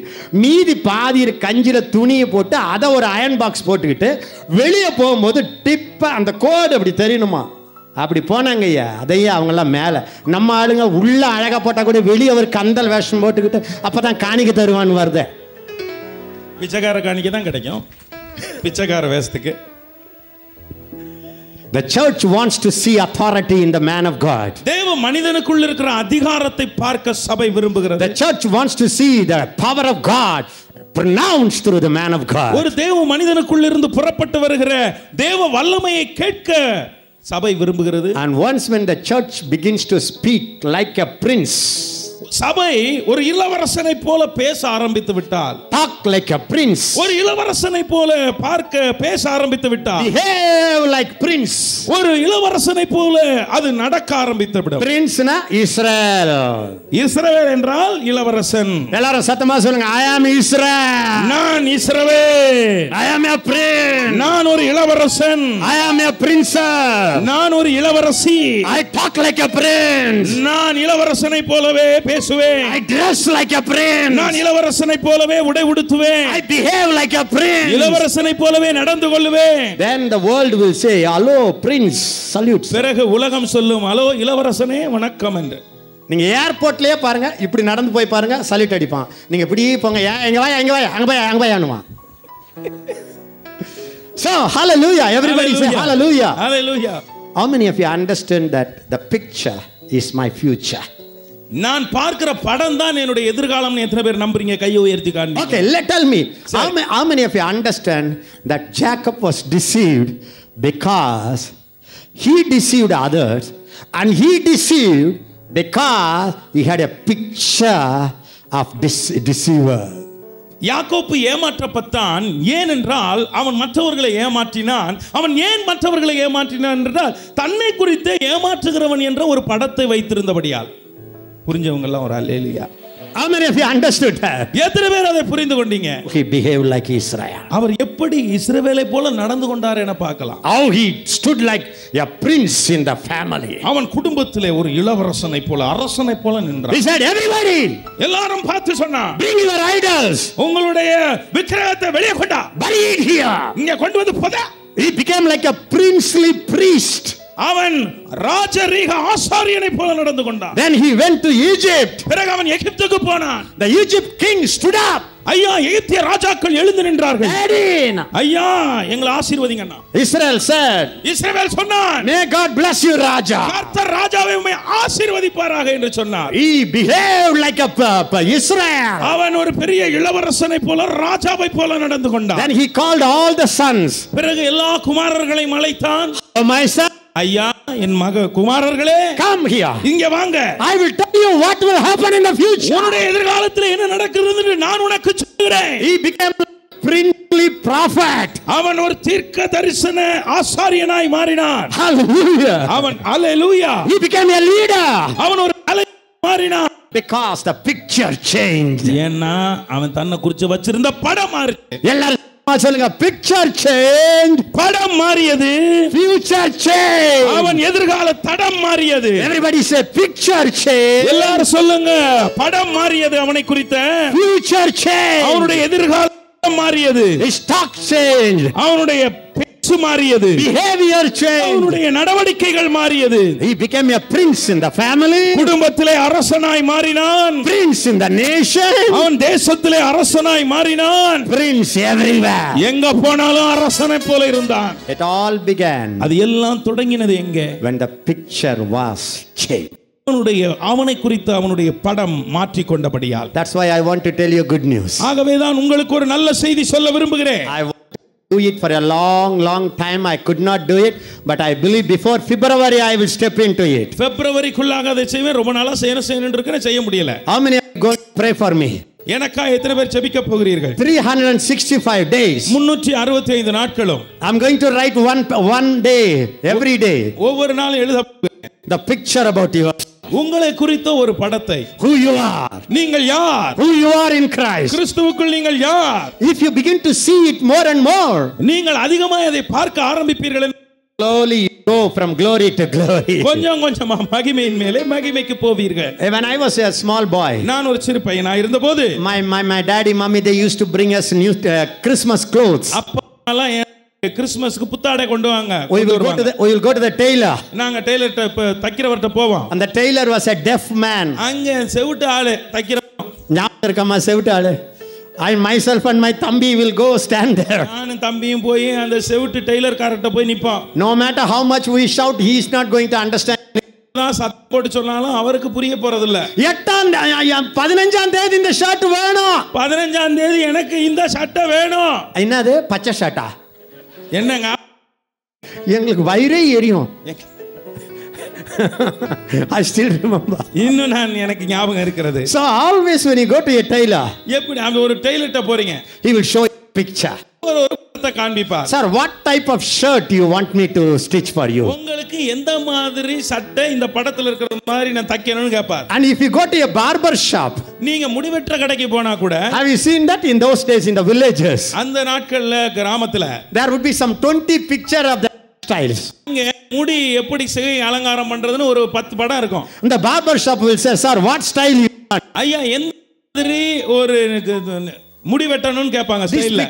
மீதி பாதி கஞ்சியில் துணியை போட்டு அதை ஒரு அயன் பாக்ஸ் போட்டுக்கிட்டு வெளியே போகும்போது டிப்பாக அந்த கோடு அப்படி தெரியணுமா, அப்படி போனாங்க ஐயா. அதையே அவங்கெல்லாம் மேலே. நம்ம ஆளுங்க உள்ள அழகாக போட்டால் கூட வெளியே ஒரு கந்தல் வேஷம் போட்டுக்கிட்டு அப்போ தான் காணிக்க தருவான்னு வருது. பிச்சைக்கார காணிக்க தான் கிடைக்கும் பிச்சைக்கார வேஷத்துக்கு. The church wants to see authority in the man of God. தேவ மனிதனுக்குள்ள இருக்கிற அதிகாரத்தை பார்க்க சபை விரும்புகிறது. The church wants to see the power of God pronounced through the man of God. ஒரு தேவ மனிதனுக்குள்ள இருந்து புறப்பட்டு வருகிற தேவ வல்லமையை கேட்க சபை விரும்புகிறது. And once when the church begins to speak like a prince, சபை ஒரு இளவரசனை போல பேச ஆரம்பித்து விட்டால், talk like a prince, ஒரு இளவரசனை போல பார்க்க பேச ஆரம்பித்து விட்டால், behave like prince, ஒரு இளவரசனை போல அது நடக்க ஆரம்பித்து விடும். பிரின்ஸ்னா இஸ்ரவேல். இஸ்ரவேல் என்றால் இளவரசன். எல்லாரும் சத்தமா சொல்லுங்க, I am Israel. நான் இஸ்ரவேல். I am a prince. நான் ஒரு இளவரசன். I am a princess. நான் ஒரு இளவரசி. I talk like a prince. நான் இளவரசனை போலவே பேசுவேன். I dress like a prince. நான் இளவரசனை போலவே உடை உடுத்துவேன். I behave like a prince. இளவரசனை போலவே நடந்து கொள்வேன். Then the world will say, hello prince, salute. பிறகு உலகம் சொல்லும், ஹலோ இளவரசனே வணக்கம் என்று. நீங்க ஏர்போர்ட்லயே பாருங்க, இப்படி நடந்து போய் பாருங்க, சல்யூட் அடிப்பான். நீங்க இப்படி போங்க, எங்க வாயா அங்க வாயா அங்க வாயா அங்க வாயானுவான். So hallelujah, everybody say hallelujah. Hallelujah. How many of you understand that the picture is my future? நான் பார்க்கிற படம் தான் என்னுடைய எதிர்காலம்னு எத்தனை பேர் நம்புறீங்க? கையை உயர்த்தி காண்பீங்க. Okay, tell me, how many of you understand that Jacob was deceived because he deceived others, and he deceived because he had a picture of deceiver. யாக்கோப்பு ஏமாற்றப்பட்டான். ஏனென்றால் அவன் மற்றவர்களை ஏமாற்றினான். அவன் ஏன் மற்றவர்களை ஏமாற்றினான் என்றால் தன்னை குறித்து ஏமாற்றுகிறவன் என்ற ஒரு படத்தை வைத்திருந்தபடியால். புரிஞ்சவங்க எல்லாம் ஒரு அல்லேலூயா. How many of you understood that? எத்தனை பேர் அதை புரிந்து கொண்டீங்க? He behaved like Israel. அவர் எப்படி இஸ்ரவேலை போல நடந்து கொண்டார் என பார்க்கலாம். How he stood like a prince in the family. அவன் குடும்பத்திலே ஒரு இளவரசனை போல அரசனை போல நின்றான். He said, everybody, எல்லாரும் பார்த்து சொன்னா, bring your idols. உங்களுடைய விக்கிரகத்தை வெளியே கொண்டா, bury it here. இங்க கொண்டு வந்து போட. He became like a princely priest. அவன் ராஜரீக ஆசாரியனை போல நடந்து கொண்டான். Then he went to Egypt. பிறகு அவன் எகிப்துக்கு போனான். The Egypt king stood up. ஐயா, எகிப்திய ராஜாக்கள் எழுந்து நின்றார்கள். ஐயா, எங்களை ஆசீர்வதிங்க. Israel said, இஸ்ரவேல் சொன்னான், may God bless you, Raja. கர்த்தர் ராஜாவை உம்மை ஆசீர்வதிப்பாராக என்று சொன்னார். He behaved like a Israel. அவன் ஒரு பெரிய இளவரசனை போல ராஜாவை போல நடந்து கொண்டான். Then he called all the sons. பிறகு எல்லா குமாரர்களையும் அழைத்தான். Oh my son, ஐயா, என் மக குமாரர்களே, come here. இங்க வாங்க. I will tell you what will happen in the future. உன்னுடைய எதிர்காலத்தில் என்ன நடக்கிறது என்று நான் உனக்கு சொல்கிறேன். He became a princely prophet. அவன் ஒரு தீர்க்க தரிசன ஆசாரியனாய் மாறினான். Hallelujah. அவன் ஹalleluya. He became a leader. அவன் ஒரு தலைவனாய் மாறினான். Because the picture changed. ஏன்னா அவன் தன்னை குறித்து வச்சிருந்த படம் மாறிச்சு. எல்லாரும் சொல்லுங்க, picture changed. படம் மாறியது. Future changed. அவன் எதிர்கால தடம் மாறியது. Everybody say picture changed. எல்லாரும் சொல்லுங்க, படம் மாறியது அவனை குறித்த. Future changed. அவனுடைய எதிர்காலம் மாறியது. His talk changed. அவனுடைய பேச்சு மாறியது. Behavior changed. அவனுடைய நடவடிக்கைகள் மாறியது. He became a prince in the family. குடும்பத்திலே அரசனாய் மாறினான். Prince in the nation. அவன் தேசத்திலே அரசனாய் மாறினான். Prince everywhere. எங்க போனாலும் அரசனை போல இருந்தான். It all began. அது எல்லாம் தொடங்கினது எங்கே? When the picture was changed. அவனை குறித்து அவனுடைய படம் மாற்றிக் கொண்டபடியால். That's why I want to tell you good news. ஆகவே தான் உங்களுக்கு ஒரு நல்ல செய்தி சொல்ல விரும்புகிறேன். I want to do it for a long time. I could not do it, but I believe before February I will step into it. பிப்ரவரிக்குள்ளாக அதை செய்வேன். ரொம்ப நாளா செய்யணும் இருக்கேன், செய்ய முடியல. How many are going to pray for me? எனக்கா எத்தனை பேர் ஜெபிக்க போகிறீர்கள்? 365 days. 365 நாட்களும். I'm going to write one day every day. ஒவ்வொரு நாளும் எழுத the picture about you. உங்களை குறித்த ஒரு படத்தை. Who you are. நீங்கள் யார்? Who you are in Christ. கிறிஸ்துவுக்குள் நீங்கள் யார்? If you begin to see it more and more, நீங்கள் அதிகமாக அதை பார்க்க ஆரம்பிப்பீர்கள். slowly you go from glory to glory. கொஞ்சம் கொஞ்சமா மகிமையின் மேலே மகிமைக்கு போவீர்கள். When I was a small boy, நான் ஒரு சிறு பையனா இருந்தபோது my daddy mommy they used to bring us new Christmas clothes. அப்பெல்லாம் கிறிஸ்மஸ்க்கு புத்தாடை கொண்டு வாங்க. We will go to the tailor. நாங்க டெய்லர்ட்ட தைக்கிறவர்ட்ட போவோம். And the tailor was a deaf man. அங்க செவிட்டு ஆளு தைக்கிறவன். ஞாபகம் இருக்கமா செவிட்டு ஆளு? I myself and my தம்பி will go stand there. நானும் தம்பியும் போய் அந்த செவிட்டு டெய்லர் காரட்ட போய் நிப்போம். No matter how much we shout, he is not going to understand. நான் சத்தம் போட்டு சொன்னாலும் அவருக்கு புரிய போறது இல்ல. 15ஆம் தேதி இந்த ஷர்ட் வேணும். 15ஆம் தேதி எனக்கு இந்த சட்டை வேணும். என்னது? பச்சை ஷர்ட்டா? என்னங்க? எங்களுக்கு வயிறே எரியும். I still remember. இன்னும் எனக்கு ஞாபகம் இருக்கிறது. So always when you go to a tailor, எப்படி அந்த ஒரு டெய்லர்ட்ட போறீங்க, he will show you a picture. ஒரு படத்தை காண்பிப்பார். Sir, what type of shirt you want me to stitch for you? உங்களுக்கு எந்த மாதிரி சட்டை இந்த படத்துல இருக்கிற மாதிரி நான் தைக்கணும்னு கேட்பார். And if you go to a barber shop, நீங்க முடிவெற்ற கடைக்கு போனா கூட, have you seen that in those days in the villages? அந்த நாட்கள்ல கிராமத்துல there would be some 20 picture of the styles. இங்க முடி எப்படி சிகை அலங்காரம் பண்றதுன்னு ஒரு 10 படம் இருக்கும். The barber shop will say, sir, what style you ஐயா எந்த மாதிரி ஒரு முடி வெட்டணும்னு கேட்பாங்க ஸ்டைல்ல.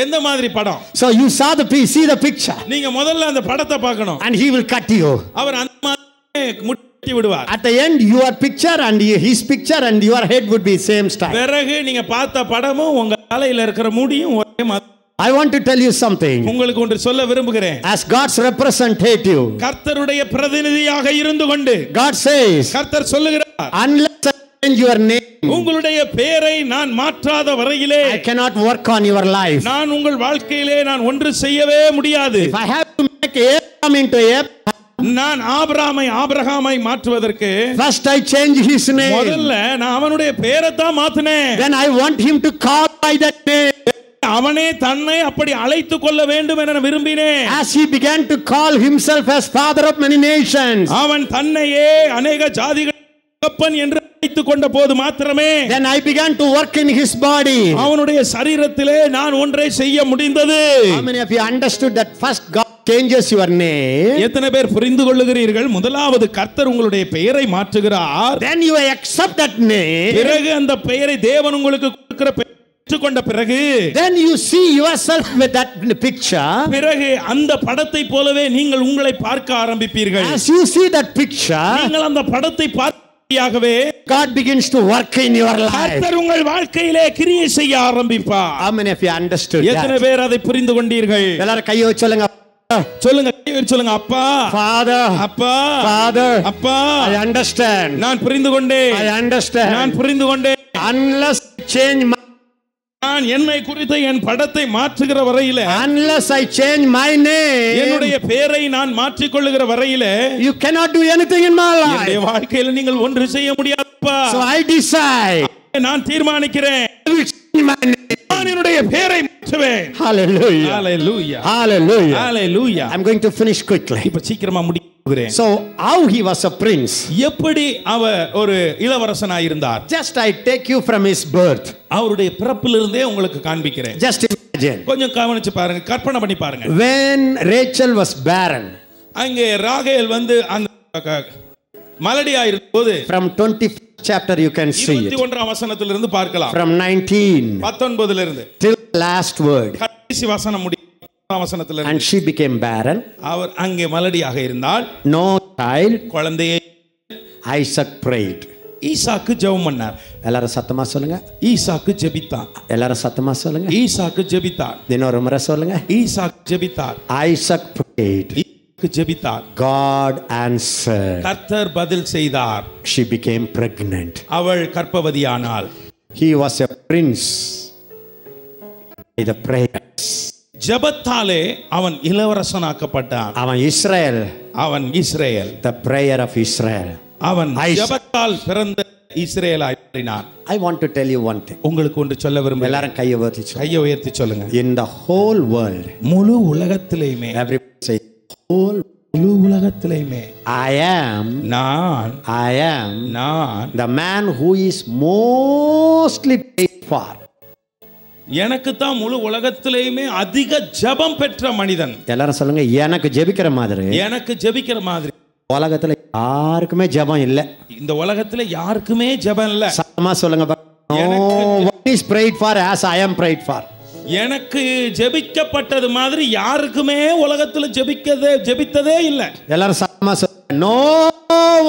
எந்த மாதிரி படம்? So you saw see the picture. நீங்க முதல்ல அந்த படத்தை பார்க்கணும். And he will cut you. அவர் அந்த மாதிரி முடி விடுவார். At the end your picture and his picture and your head would be same style. பிறகு நீங்க பார்த்த படமும் உங்க தலையில இருக்கிற முடியும் ஒரே மாதிரி. I want to tell you something. உங்களுக்கு ஒன்று சொல்ல விரும்புகிறேன். As God's representative, கர்த்தருடைய பிரதிநிதியாக இருந்து கொண்டு God says, கர்த்தர் சொல்லுகிறார், unless I change your name, உங்களுடைய பெயரை நான் மாற்றாத வரையிலே I cannot work on your life. நான் உங்கள் வாழ்க்கையிலே நான் ஒன்று செய்யவே முடியாது. If I have to make Abraham into Abraham, நான் ஆபிரகாமை மாற்றுவதற்கு first I change his name. முதல்ல நான் அவனுடைய பெயரை தான் மாத்தினேன். Then I want him to call by that name. அவனே தன்னை அப்படி அழைத்துக் கொள்ள வேண்டும் என விரும்பினேன். As he began to call himself as father of many nations, அவன் தன்னையே अनेक ஜாதிகள் தகப்பன் என்று அழைத்துக் கொண்ட போது மாத்திரமே then I began to work in his body. அவனுடைய சரீரத்திலே நான் ஒன்றை செய்ய முடிந்தது. How many of you understood that first God changes your name? எத்தனை பேர் புரிந்து கொள்ளுகிறீர்கள்? முதலாவது கர்த்தர் உங்களுடைய பெயரை மாற்றுகிறார். Then you accept that name. பிறகு அந்த பெயரை தேவன் உங்களுக்கு கொடுக்கிற கொண்ட பிறகு then you see yourself with that picture. பிறகு அந்த படத்தை போலவே நீங்கள் உங்களை பார்க்க ஆரம்பிப்பீர்கள். As you see that picture, நீங்கள் அந்த படத்தை பார்க்கையாகவே God begins to work in your life. கர்த்தர் உங்கள் வாழ்க்கையிலே கிரியை செய்ய ஆரம்பிப்பார். How many of you understood that? எத்தனை பேர் அதை புரிந்து கொண்டீர்கள்? எல்லாரும் கையை சொல்லுங்க. சொல்லுங்க, சொல்லுங்க. அப்பா, Father, அப்பா, Father, அப்பா, I understand. நான் புரிந்து கொண்டேன். I understand. நான் புரிந்து கொண்டேன். Unless I change my, நான் என்னை குறித்த என் படத்தை மாற்றுகிற வரையிலே, unless I change my name, என்னுடைய பெயரை நான் மாற்றிக் கொள்ளுகிற வரையிலே, you cannot do anything in my life. என்னுடைய வாழ்க்கையில் நீங்கள் ஒன்று செய்ய முடியாதுப்பா. So I decide. நான் தீர்மானிக்கிறேன், நான் என்னுடைய பெயரை மாற்றுவேன். Hallelujah. Hallelujah. Hallelujah. Hallelujah. I'm going to finish quickly. இப்ப சீக்கிரமா முடிக்கிறேன். So how he was a prince? எப்படி அவர் ஒரு இளவரசனாய் இருந்தார்? Just I take you from his birth. அவருடைய பிறப்பிலிருந்தே உங்களுக்கு காண்பிக்கிறேன். Just imagine. கொஞ்சம் கவனிச்சு பாருங்க, கற்பனை பண்ணி பாருங்க. When Rachel was barren, அங்கே ராகேல் வந்து அந்த மலடியா இருந்தபோது, from 20th chapter you can see it. 21ஆம் வசனத்திலிருந்து பார்க்கலாம். From 19 இருந்து till last word. கடைசி வசனம் முடியும். வசனத்திலிருந்து. And she became barren. அவர் அங்கே மலடியாக இருந்தால், no child. குழந்தையே. Isaac prayed. ஈசாக்கு ஜெபம் பண்ணார். எல்லாரும் சத்தமா சொல்லுங்க. ஈசாக்கு ஜெபித்தான். எல்லாரும் சத்தமா சொல்லுங்க. ஈசாக்கு ஜெபித்தான். இன்னொரு முறை சொல்லுங்க. ஈசாக்கு ஜெபித்தார். Isaac prayed. ஈசாக்கு ஜெபித்தார். God answered. கர்த்தர் பதில் செய்தார். She became pregnant. அவள் கர்ப்பவதியானாள். He was a prince by the prayers. ஜெபத்தாலே அவன் இளவரசனாக்கப்பட்டான். அவன் இஸ்ரேல். அவன் Israel. The prayer of Israel. அவன் ஜெபத்தால் பிறந்த இஸ்ரேலாய் மாறினான். I want to tell you one thing. உங்களுக்கு ஒன்று சொல்ல விரும்புகிறேன். எல்லாரும் கையை உயர்த்தி சொல்லுங்க. In the whole world, முழு உலகத்திலேயுமே, everybody say whole, முழு உலகத்திலேயுமே, I am the man who is mostly prayed for. எனக்கு தான் முழு உலகத்திலேயுமே அதிக ஜெபம் பெற்ற மனிதன். எல்லாரும் சொல்லுங்க, எனக்கு ஜெபிக்கிற மாதிரி. எனக்கு ஜெபிக்கிற மாதிரி உலகத்துல யாருக்குமே ஜெபம் இல்ல. இந்த உலகத்துல யாருக்குமே ஜெபம் இல்ல. சத்தமா சொல்லுங்க. No one is prayed for as I am prayed for. எனக்கு ஜெபிக்கப்பட்டது மாதிரி யாருக்குமே உலகத்துல ஜெபித்ததே இல்ல. எல்லாரும் சத்தமா சொல்லுங்க. No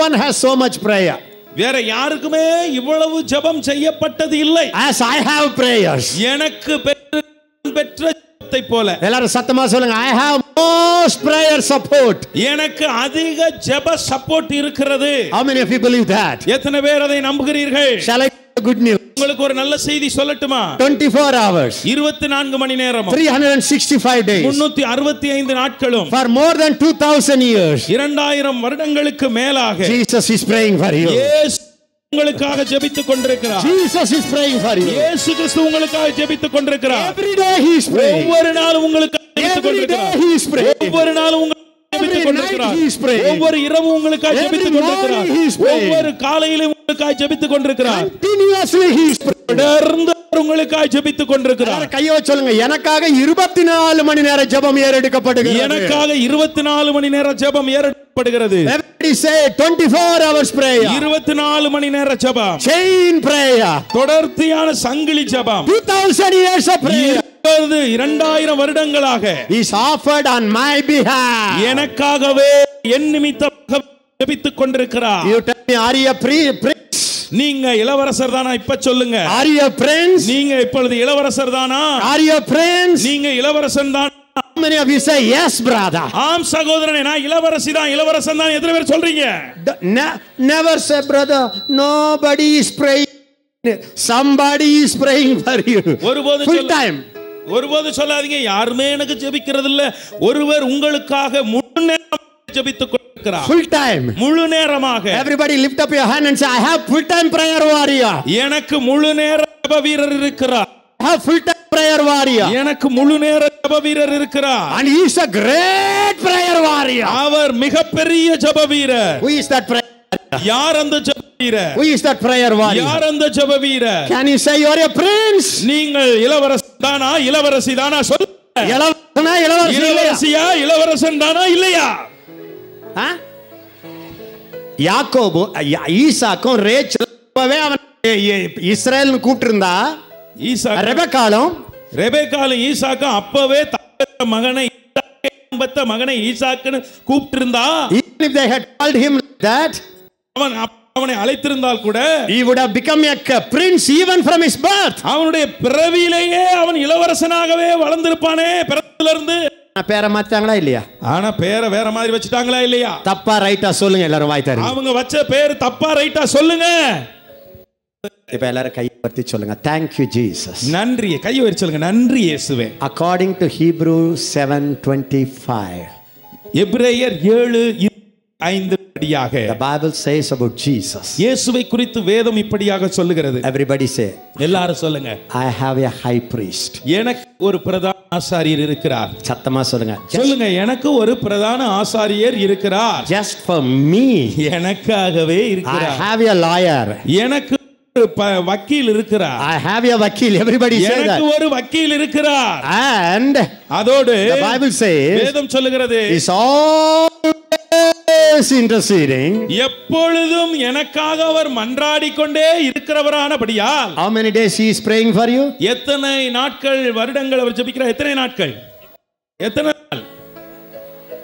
one has so much prayer. வேற யாருக்குமே இவ்வளவு ஜெபம் செய்யப்பட்டது இல்லை. As I have prayers. எனக்கு பெற்ற ஜெபத்தை போல. எல்லாரும் சத்தமா சொல்லுங்க. I have most prayer support. எனக்கு அதிக ஜெப சப்போர்ட் இருக்கிறது. How many of you believe that? எத்தனை பேர் அதை நம்புகிறீர்கள்? Shall I tell you good news? உங்களுக்கு ஒரு நல்ல செய்தி சொல்லட்டுமா? 24 hours. 24 மணி நேரமும் 365 days. 365 நாட்களும் for more than 2000 years. 2000 வருடங்களுக்கு மேலாக Jesus is praying for you. இயேசு உங்களுக்காக ஜெபித்துக் கொண்டிருக்கிறார். Jesus is praying for you. இயேசு கிறிஸ்து உங்களுக்காக ஜெபித்துக் கொண்டிருக்கிறார். Every day he is praying. ஒவ்வொரு நாளும் உங்களுக்காக ஜெபித்துக் கொண்டிருக்கிறார். He is praying. ஒவ்வொரு நாளும் உங்களுக்கு ஜெபித்துக் கொண்டிருக்கிறார். ஒவ்வொரு இரவும் உங்களுக்காக ஜெபித்துக் கொண்டிருக்கிறார். ஒவ்வொரு காலையிலும் உங்களுக்காக ஜெபித்துக் கொண்டிருக்கிறார். Continuously he is praying. தொடர்ந்து உங்களுக்காக ஜெபித்துக் கொண்டிருக்கிறார். கையை சொல்லுங்க. எனக்காக 24 மணி நேர ஜெபம் ஏறெடுக்கப்படுகிறது. எனக்காக 24 மணி நேர ஜெபம் ஏறெடுக்கப்படுகிறது. படுகிறது. Everybody say 24 hours prayer. 24 மணி நேர ஜெபம். Chain prayer. தொடர்ச்சியான சங்கிலி ஜெபம். 2000 years of prayer. 2000 வருடங்களாக is offered on my behalf. எனக்காகவே என் நிமித்தமாக ஜெபித்துக் கொண்டிருக்கிறார். You tell me, are you a prince? நீங்க இளவரசர் தானா? இப்ப சொல்லுங்க. Are you a prince? நீங்க இப்பொழுது இளவரசர் தானா? Are you a prince? நீங்க இளவரசன் தான். How many of you say yes, brother? ஆம் சகோதரனே, நான் இளவரசி தான், இளவரசன் தான். எத்தனை பேர் சொல்றீங்க? Never say, brother, nobody is praying. Somebody is praying for you. Full time. ஒருபோது சொல்லாதீங்க, யாருமே எனக்கு ஜெபிக்கிறது இல்ல. ஒருவர் உங்களுக்காக முழு நேரம் ஜெபித்துக் கொண்டிருக்கிறார். Full time. முழு நேரமாக. Everybody lift up your hand and say, I have full time prayer warrior. எனக்கு முழு நேர ஜெப வீரர் இருக்கிறார். I have full time prayer warrior. எனக்கு முழு நேர ஜெப வீரர் இருக்கிறார். And he is a great prayer warrior. அவர் மிகப்பெரிய ஜெப வீரர். Who is that prayer? யார் அந்த ஜெப வீரர்? Who is that prayer warrior? யார் அந்த ஜெப வீரர்? Can you say you are a prince? நீங்கள் இளவரசன் தானா, இளவரசி தானா? சொல்லுங்க. இளவரசனா, இளவரசியா, இளவரசன் தானா இல்லையா? யாக்கோபு ஈசாக்கும் ரேச்சலும் அவன் இஸ்ரேல்னு கூப்பிட்டிருந்தா, ரெபெக்காலும் ஈசாக்கும் அப்பவே மகனை ஈசாக்குன்னு கூப்பிட்டிருந்தா, even if they had called him that, அவனை அழைத்திருந்தால் கூட, he would have become a prince even from his birth. அவனுடைய பிறவியிலேயே அவன் இளவரசனாகவே வளர்ந்திருப்பானே பிறப்பிலிருந்து. பேரை மாத்தாங்களா இல்லையா? ஆனா பேரை வேற மாதிரி வச்சுட்டாங்களா இல்லையா? தப்பா ரைட்டா சொல்லுங்க எல்லாரும் வாய் தரீங்க. அவங்க வச்ச பேர் தப்பா ரைட்டா சொல்லுங்க. இப்ப எல்லாரும் கை உயர்த்தி சொல்லுங்க, thank you Jesus. நன்றி. கை உயர்த்தி சொல்லுங்க, நன்றி இயேசுவே. According to Hebrews 7:25, எபிரேயர் 7:5 படியாக the Bible says about Jesus. இயேசுவை குறித்து வேதம் இப்படியாக சொல்லுகிறது. Everybody say, எல்லாரும் சொல்லுங்க, I have a high priest. எனக்கு ஒரு பிரதான ஆசாரியர் இருக்கிறார். சத்தமா சொல்லுங்க, சொல்லுங்க, எனக்கு ஒரு பிரதான ஆசாரியர் இருக்கிறார். Just for me. எனக்காகவே இருக்கிறார். I have a lawyer. எனக்கு வக்கீல் இருக்கிறார். I have a வக்கீல். Everybody say that. எனக்கு ஒரு வக்கீல் இருக்கிறார். And அதோடு the Bible says, வேதம் சொல்லுகிறது, is always interceding. எப்பொழுதும் எனக்காக அவர் மன்றாடிக் கொண்டே இருக்கிறவரானபடியால். How many days he is praying for you? எத்தனை நாட்கள், வருடங்கள் அவர் ஜெபிக்கிறார்? எத்தனை நாட்கள்? எத்தனை நாள்?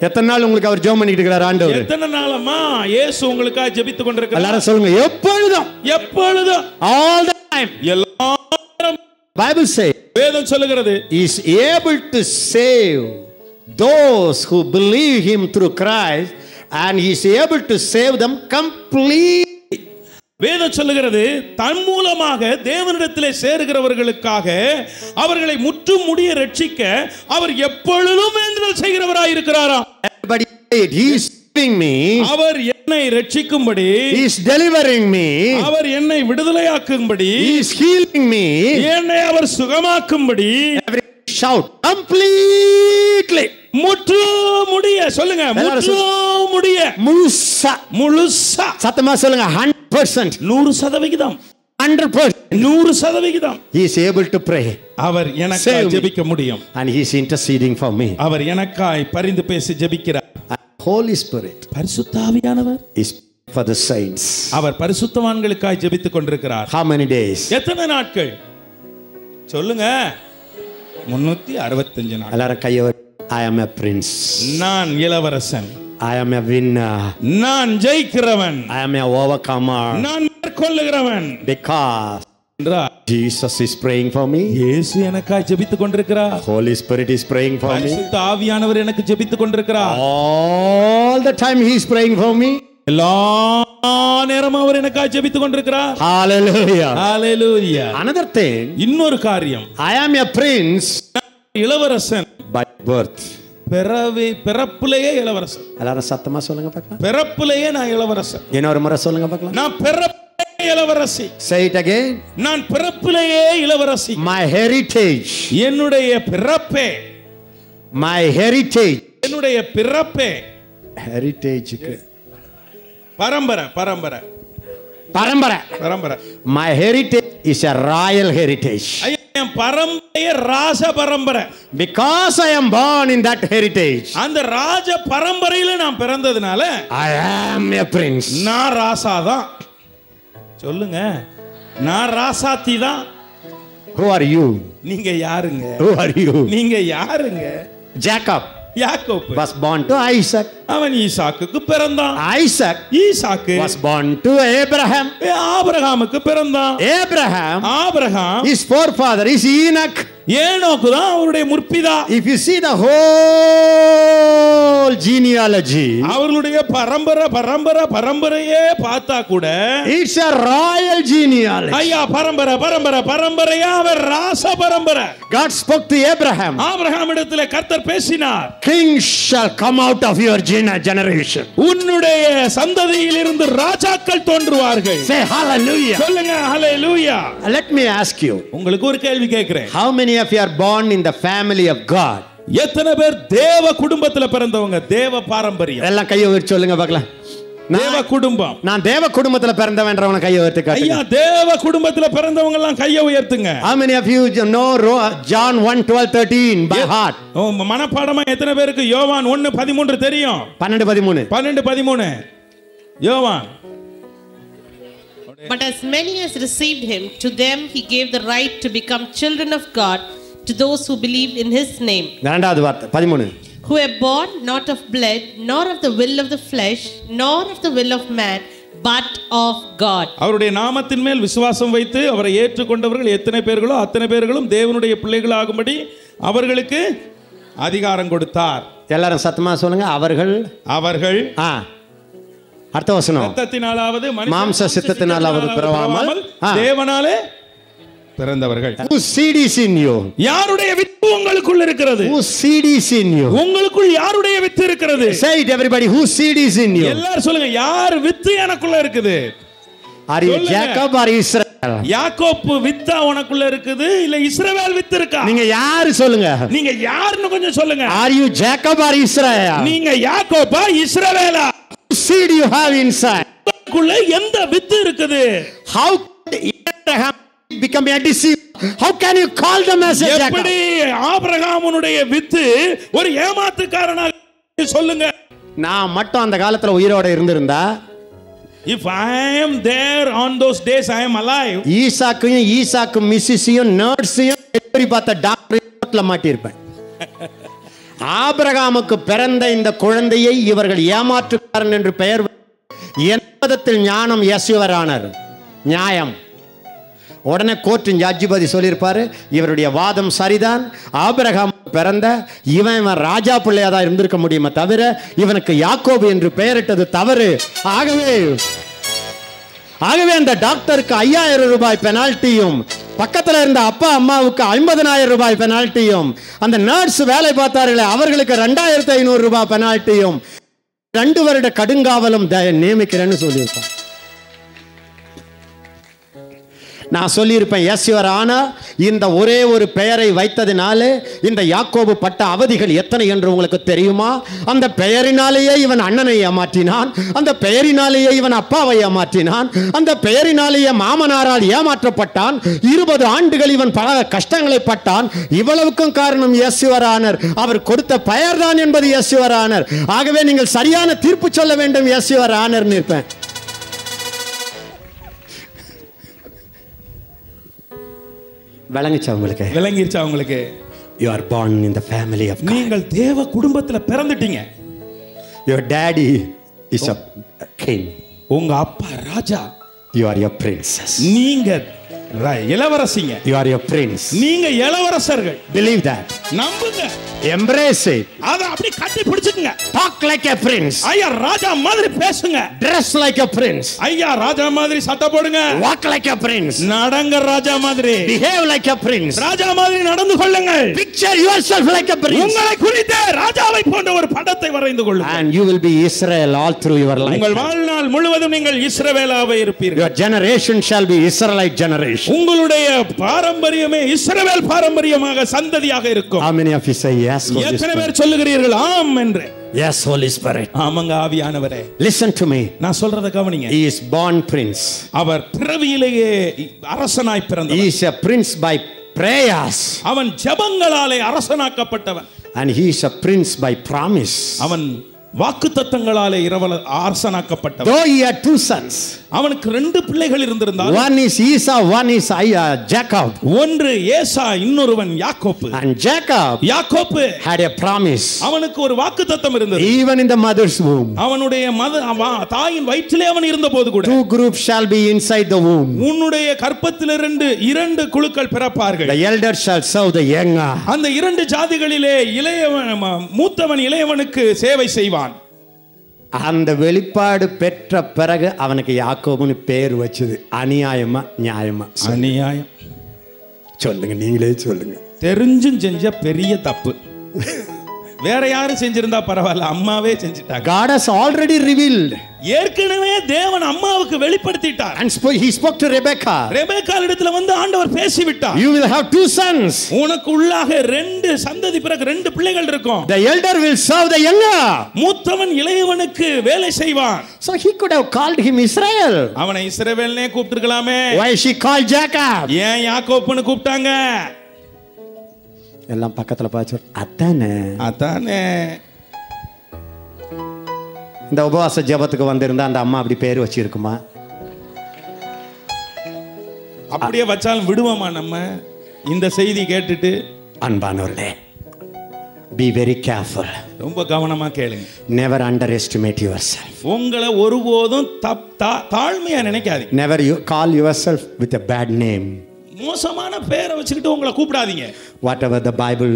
எத்தனை நாள் உங்களுக்கு அவர் ஜெபம் பண்ணிட்டு இருக்கிறார் ஆண்டவர்? எத்தனை நாளமா இயேசு உங்களுக்காக ஜெபித்துக் கொண்டிருக்கிறார்? எல்லாரும் சொல்லுங்க, எப்பொழுதும். எப்பொழுதும். All the time. எல்லா நேரம். Bible says, வேதம் சொல்லுகிறது, is able to save those who believe him through Christ, and he is able to save them completely. வேதம் சொல்லுகிறது, தன் மூலமாக தேவனிடத்திலே சேருகிறவர்களுக்காக அவர்களை முற்றும் முடிய ரட்சிக்க அவர் எப்பொழுதும் வேண்டுதல் செய்கிறவராய் இருக்கிறாராம். Everybody say it. He is saving me. அவர் என்னை ரட்சிக்கும்படி. He is delivering me. அவர் என்னை விடுதலையாக்கும்படி. He is healing me. என்னை அவர் சுகமாக்கும்படி. Every shout completely. முற்று முடிய சொல்லுங்க, முற்று முடிய. முழுசா. முழுசா. சத்தமா சொல்லுங்க, 100%. 100%. 100%. 100%. He is able to pray. அவர் எனக்காக ஜெபிக்க முடியும். And he is interceding for me. அவர் எனக்காய் பரிந்து பேசி ஜெபிக்கிறார். Holy Spirit, பரிசுத்த ஆவியானவர், is for the saints. அவர் பரிசுத்தவான்களுக்காய் ஜெபித்துக் கொண்டிருக்கிறார். How many days? எத்தனை நாட்கள் சொல்லுங்க? 365 நாட்கள். எல்லாரும் கையை, I am a prince. நான் இளவரசன். I am a winner. நான் ஜெயிக்கிறவன். I am a overcomer. நான் மேற்கொள்ளுகிறவன். Because Jesus is praying for me. இயேசு எனக்காய் ஜெபித்துக் கொண்டிருக்கிறார். Holy Spirit is praying for me. பரிசுத்த ஆவியானவர் எனக்கு ஜெபித்துக் கொண்டிருக்கிறார். All the time he is praying for me. எல்லா நேரமும் அவர் எனக்காய் ஜெபித்துக் கொண்டிருக்கிறார். Hallelujah. Hallelujah. Another thing, இன்னொரு காரியம், I am a prince இளவரசன் by birth. பிறப்பிலேயே இளவரசன். எல்லாரும் சத்தமா சொல்லுங்க பார்க்கலாம். பிறப்பிலேயே நான் இளவரசன். இன்னொரு முறை சொல்லுங்க பார்க்கலாம். நான் பிறப்பிலேயே இளவரசி. Say it again. நான் பிறப்பிலேயே இளவரசி. My heritage. என்னுடைய பிறப்பே. My heritage. என்னுடைய பிறப்பே. Heritage. பரம்பரை. பரம்பரை. பரம்பரை. பரம்பரை. My heritage is a royal heritage. என் பரம்பரையே ராஜ பரம்பரை. Because I am born in that heritage. அந்த ராஜ பரம்பரையில நான் பிறந்ததனால I am a prince. நான் ராசாதான். சொல்லுங்க, நான் ராசாத்தி தான். Who are you? நீங்க யாருங்க? Who are you? நீங்க யாருங்க? Jacob யாக்கோபு was born to Isaac. அவன் ஈசாக்குக்கு பிறந்தான். Isaac Isaac was born to Abraham. ஆபிரகாமுக்கு பிறந்தான். Abraham his forefather is Enoch. ஏனோக்கு தான் அவருடைய முற்பிதா. If you see the whole genealogy, அவர்களுடைய பரம்பரையே பார்த்தா கூட it's a royal genealogy. ஐயா, பரம்பரையா அவர் ராச பரம்பரை. God spoke to Abraham. ஆபிரகாமிடத்தில் கர்த்தர் பேசினார். Kings shall come out of your generation. உன்னுடைய சந்ததியில் இருந்து ராஜாக்கள் தோன்றுவார்கள். Say hallelujah. சொல்லுங்க hallelujah. Let me ask you. உங்களுக்கு ஒரு கேள்வி கேட்கிறேன். How many of you are born in the family of God? எத்தனை பேர் தேவ குடும்பத்தில் பிறந்தவங்க? தேவ பாரம்பரியம். எல்லாம் கையை உயர்த்தி சொல்லுங்க பார்க்கலாம். தேவ குடும்பம். நான் தேவ குடும்பத்துல பிறந்தவன்றவன கையை உயர்த்தி காட்டுங்க. ஐயா, தேவ குடும்பத்துல பிறந்தவங்க எல்லாம் கையை உயர்த்துங்க. How many of you know John 1:12-13 by heart? மனப்பாடமா எத்தனை பேருக்கு யோவான் 1:13 தெரியும்? 12:13 யோவான். But as many as received him, to them he gave the right to become children of God, to those who believe in his name. இரண்டாவது வார்த்தை 13. Who are born not of blood, nor of the will of the flesh, nor of the will of man, but of God. அவருடைய நாமத்தின் மேல் விசுவாசம் வைத்து அவரை ஏற்றுக்கொண்டவர்கள் எத்தனை பேர்களோ அத்தனை பேர்களும் தேவனுடைய பிள்ளைகள் ஆகும்படி அவர்களுக்கு அதிகாரம் கொடுத்தார். எல்லாரும் சத்தமா சொல்லுங்க. அவர்கள் அடுத்த வசனம். இரத்தத்தினாலாவது மாம்ச சித்தத்தினாலாவது பிறவாமல் தேவனாலே பிறந்தவர்கள். Whose seed is in you? யாருடைய வித்து உங்களுக்குள் இருக்கிறது? Whose seed is in you? உங்களுக்குள் யாருடைய வித்து இருக்கிறது? Say it everybody. Whose seed is in you? எல்லாரும் சொல்லுங்க, யார் வித்து எனக்குள்ள இருக்குது? Are you Jacob or Israel? யாக்கோப்பு வித்தா உனக்குள்ள இருக்குது, இல்ல இஸ்ரவேல் வித்து இருக்கா? நீங்க யாரு சொல்லுங்க. நீங்க யாருன்னு கொஞ்சம் சொல்லுங்க. Are you Jacob or Israel? நீங்க யாக்கோபா இஸ்ரவேலா? Whose seed you have inside? உங்களுக்குள்ள எந்த வித்து இருக்குது? How Abraham become a deceiver? How can you call them as a Jacob? எப்படி ஆபிரகாமுடைய வித்து ஒரு ஏமாத்துக்காரனாக சொல்லுங்க. நான் மட்டும் அந்த காலத்துல உயிரோட இருந்திருந்தா, if I am there on those days I am alive, ஈசாக்கு மிஸ்ஸியும் நர்ஸையும் எப்படி பார்த்த டாக்டர்ல மாட்டியிருப்பேன். ஆபிரகாமுக்கு பிறந்த இந்த குழந்தையை இவர்கள் ஏமாற்றுக்காரன் என்று பெயர் என்பதத்தில் ஞானம் யசுவரானார். நியாயம். உடனே கோர்ட்டின் ஜட்ஜிபதி சொல்லியிருப்பாரு, இவருடைய வாதம் சரிதான். ஆபிரகாம் பிறந்த இவன் ராஜா பிள்ளையா தான் இருந்திருக்க முடியுமே தவிர இவனுக்கு யாக்கோபு என்று பெயரிட்டது தவறு. ஆகவே அந்த டாக்டருக்கு 5000 ரூபாய் பெனால்ட்டியும், பக்கத்தில் இருந்த அப்பா அம்மாவுக்கு 50,000 ரூபாய் பெனால்ட்டியும், அந்த நர்ஸ் வேலை பார்த்தார்களே அவர்களுக்கு 2500 ரூபாய் பெனால்ட்டியும், 2 வருட கடுங்காவலும் நியமிக்கிறேன்னு சொல்லியிருப்பான். நான் சொல்லியிருப்பேன், எஸ் யுவர் ஆனர், இந்த ஒரே ஒரு பெயரை வைத்ததினால இந்த யாக்கோபு பட்ட அவதிகள் எத்தனை என்று உங்களுக்கு தெரியுமா? அந்த பெயரினாலேயே இவன் அண்ணனை ஏமாற்றினான், அந்த பெயரினாலேயே இவன் அப்பாவை ஏமாற்றினான், அந்த பெயரினாலேயே மாமனாரால் ஏமாற்றப்பட்டான். 20 ஆண்டுகள் இவன் பல கஷ்டங்களை பட்டான். இவ்வளவுக்கும் காரணம் எஸ் யுவர் ஆனர், அவர் கொடுத்த பெயர் தான் என்பது எஸ் யுவர் ஆனர். ஆகவே நீங்கள் சரியான தீர்ப்பு சொல்ல வேண்டும் எஸ் யுவர் ஆனர் இருப்பேன். விளங்கிருச்சா உங்களுக்கு? You are born in the family of God. நீங்கள் தேவ குடும்பத்துல பிறந்துட்டீங்க. Your daddy is a king. உங்க அப்பா ராஜா. You are your princess. நீங்க இளவரசிங்க. You are your prince. நீங்க இளவரசர்கள். Believe that. நம்புங்க. Embrace it. அத அப்படி கட்டி பிடிச்சுங்க. Talk like a prince. ஐயா ராஜா மாதிரி பேசுங்க. Dress like a prince. ஐயா ராஜா மாதிரி சட்டை போடுங்க. Walk like a prince. நடங்க ராஜா மாதிரி. Behave like a prince. ராஜா மாதிரி நடந்து கொள்ளுங்கள். Picture yourself like a prince. உங்களை குறித்து ராஜாவை போன்ற ஒரு படத்தை வரைந்து கொள்ளுங்கள். And you will be Israel all through your life. உங்கள் வாழ்நாள் முழுவதும் நீங்கள் இஸ்ரவேலாவே இருப்பீர்கள். Your generation shall be Israelite generation. உங்களுடைய பாரம்பரியமே இஸ்ரவேல் பாரம்பரியமாக சந்ததியாக இருக்கும். How many of you say yes? எத்தனை பேர் சொல்லுகிறீர்கள் ஆம் என்று? Yes, Holy Spirit. ஆமாங்க ஆவியானவரே. Listen to me. நான் சொல்றத கவனிங்க. He is born prince. அவர் பிறவியிலேயே அரசனாய் பிறந்தவர். He is a prince by prayers. அவன் ஜெபங்களாலே அரசனாக்கப்பட்டவன். And he is a prince by promise. அவன் வாக்குத்தத்தங்களாலே அரசனாக்கப்பட்டவன். Though he had 2 sons. அவனுக்கு 2 பிள்ளைகள் இருந்திருந்தால், one is Esau, one is Jacob. ஒன்று ஏசா, இன்னொருவன் யாக்கோப்பு. And Jacob யாக்கோப்பு had a promise. அவனுக்கு ஒரு வாக்குத்தத்தம் இருந்தது. Even in the mother's womb. அவனுடைய தாயின் வயிற்றிலே அவன் இருந்தபோது கூட, 2 groups shall be inside the womb. உன்னுடைய கற்பத்திலிருந்து 2 குழுக்கள் பிறப்பார்கள். The elder shall serve the younger. அந்த 2 ஜாதிகளிலே மூத்தவன் இளையவனுக்கு சேவை செய்வான். அந்த வெளிப்பாடு பெற்ற பிறகு அவனுக்கு யாக்கோபுன்னு பேர் வச்சது. அநியாயமா நியாயமா? அநியாயம். சொல்லுங்க, நீங்களே சொல்லுங்க. தெரிஞ்சும் செஞ்ச பெரிய தப்பு. வேற யாரும் செஞ்சிருந்தா பரவாயில்ல, அம்மாவே செஞ்சிட்டாங்க. God has already revealed. ஏற்கனவே தேவன் அம்மாவுக்கு வெளிப்படுத்திட்டார். And he spoke to Rebecca. Rebecca இடத்துல வந்து ஆண்டவர் பேசிவிட்டார். You will have 2 sons. உனக்கு உள்ளாக 2 சந்ததி பிறகு 2 பிள்ளைகள் இருக்கும். The elder will serve the younger. மூத்தவன் இளையவனுக்கு வேலை செய்வான். So he could have called him Israel. அவனை இஸ்ரவேல்னே கூப்பிட்டிருக்கலாமே. Why she called Jacob? ஏன் யாக்கோப்புன்னு கூப்பிட்டாங்க? எல்லாம் பக்கத்துல பாச்சு அதானே அதானே. இந்த உபவாச ஜெபத்துக்கு வந்திருந்தா அந்த அம்மா அப்படி பேர் வச்சிருக்குமா? அப்படியே வச்சாலும் விடுவோமா நம்ம? இந்த செய்தி கேட்டுட்டு அன்பானவர்களே, be very careful. ரொம்ப கவனமா கேளுங்க. Never underestimate yourself. உங்களை ஒருபோதும் தாழ்மையா நினைக்காதீங்க. Never you call yourself with a bad name. மோசமான பேரை வச்சுக்கிட்டு உங்களை கூப்பிடாதீங்க. Whatever the Bible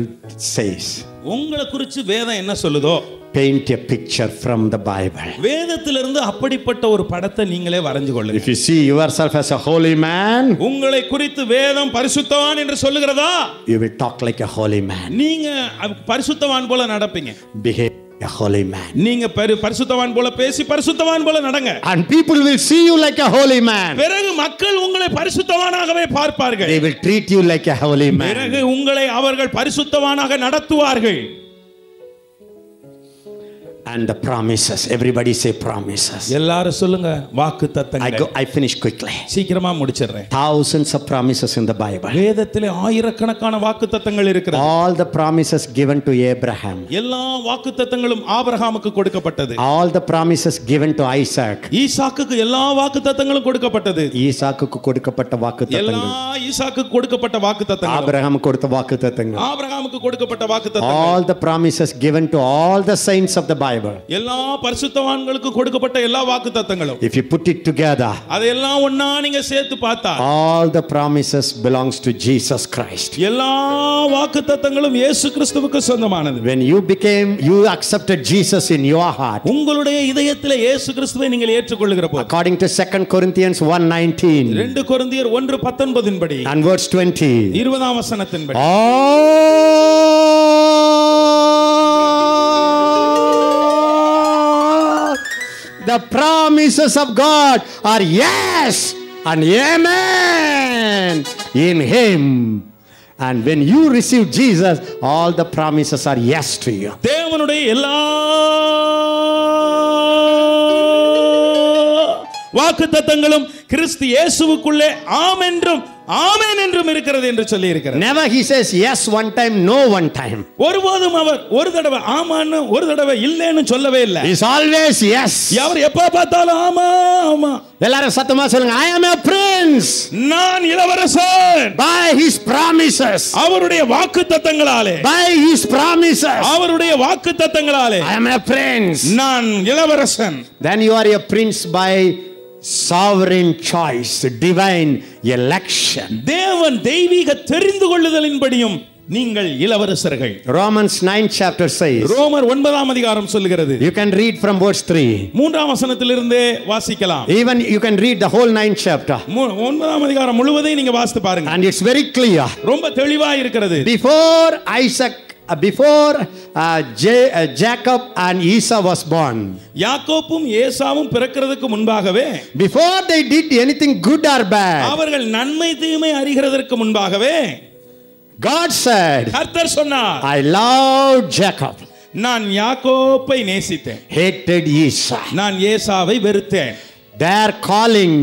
says. உங்களை குறித்து வேதம் என்ன சொல்லுதோ, paint a picture from the Bible. வேதத்திலிருந்து அப்படிப்பட்ட ஒரு படத்தை நீங்களே வரைஞ்சு கொள்ளுங்க. If you see yourself as a holy man, உங்களை குறித்து வேதம் பரிசுத்தவான் என்று சொல்லுகிறதா, you will talk like a holy man. நீங்க பரிசுத்தவான் போல நடப்பீங்க. Behave a holy man. நீங்க பரிசுத்தவான் போல பேசி பரிசுத்தவான் போல நடங்க. And people will see you like a holy man. பிறகு மக்கள் உங்களை பரிசுத்தவானாகவே பார்ப்பார்கள். They will treat you like a holy man. பிறகு உங்களை அவர்கள் பரிசுத்தவானாக நடத்துவார்கள். And the promises, everybody say promises. எல்லாரும் சொல்லுங்க வாக்குத்தத்தங்கள். I finish quickly. சீக்கிரமா முடிச்சிடுறேன். Thousands of promises in the Bible. வேதத்திலே ஆயிரக்கணக்கான வாக்குத்தத்தங்கள் இருக்கிறது. All the promises given to Abraham. எல்லா வாக்குத்தத்தங்களும் ஆபிரகாமுக்கு கொடுக்கப்பட்டது. All the promises given to Isaac. ஈசாக்குக்கு எல்லா வாக்குத்தத்தங்களும் கொடுக்கப்பட்டது. ஈசாக்குக்கு கொடுக்கப்பட்ட வாக்குத்தத்தங்கள். எல்லா ஈசாக்குக்கு கொடுக்கப்பட்ட வாக்குத்தத்தங்கள். ஆபிரகாமுக்கு கொடுத்த வாக்குத்தத்தங்கள். ஆபிரகாமுக்கு கொடுக்கப்பட்ட வாக்குத்தத்தங்கள். All the promises given to all the saints of the Bible. எல்லா பரிசுத்தவான்களுக்கு கொடுக்கப்பட்ட எல்லா வாக்குத்தத்தங்களும். If you put it together, அதெல்லாம் ஒண்ணா நீங்க சேர்த்து பார்த்தா, all the promises belongs to Jesus Christ. எல்லா வாக்குத்தத்தங்களும் இயேசு கிறிஸ்துவுக்கு சொந்தமானது. When you accepted Jesus in your heart, உங்களுடைய இதயத்திலே இயேசு கிறிஸ்துவை நீங்கள் ஏற்றுக்கொள்ளுகிற போது, according to 2 Corinthians 1:19, 2 கொரிந்தியர் 1:19 படி, and verse 20, 20ஆம் வசனத்தின் படி, the promises of God are yes and amen in Him. And when you receive Jesus, all the promises are yes to you. தேவனுடைய எல்லா வாக்குத்தத்தங்களும் கிறிஸ்து இயேசுவுக்குள்ளே ஆம் என்றும் ஆமென் என்றும் இருக்கிறது என்று சொல்லி இருக்கிறார். Never he says yes one time, no one time. ஒருபோதும் அவர் ஒரு தடவை ஆமான்னு ஒரு தடவை இல்லைன்னு சொல்லவே இல்லை. He is always yes. அவர் எப்ப பார்த்தாலும் ஆமா ஆமா. எல்லாரும் சத்தமா சொல்லுங்க, I am a prince. நான் இளவரசன். By his promises. அவருடைய வாக்குத்தத்தங்களாலே. By his promises. அவருடைய வாக்குத்தத்தங்களாலே. I am a prince. நான் இளவரசன். Then you are a prince by sovereign choice, divine election. தேவன் தெய்வீக தெரிந்து கொள்ளுதலின்படியும் நீங்கள் இளவரசர்கள். Romans 9 chapter says. ரோமர் 9ஆம் அதிகாரம் சொல்லுகிறது. You can read from verse 3. 3ஆம் வசனத்திலிருந்து வாசிக்கலாம். Even you can read the whole 9th chapter. 9ஆம் அதிகாரம் முழுவதையும் நீங்க வாசித்து பாருங்க. And it's very clear. ரொம்ப தெளிவா இருக்கிறது. Before Jacob and Esau was born, யாக்கோப்பும் ஏசாவும் பிறக்கிறதுக்கு முன்பாகவே, before they did anything good or bad, அவர்கள் நன்மை தீமை அறிகிறதற்கு முன்பாகவே, God said, கர்த்தர் சொன்னார், I loved Jacob, நான் யாக்கோப்பை நேசித்தேன், hated Esau. நான் ஏசாவை வெறுத்தேன். Their calling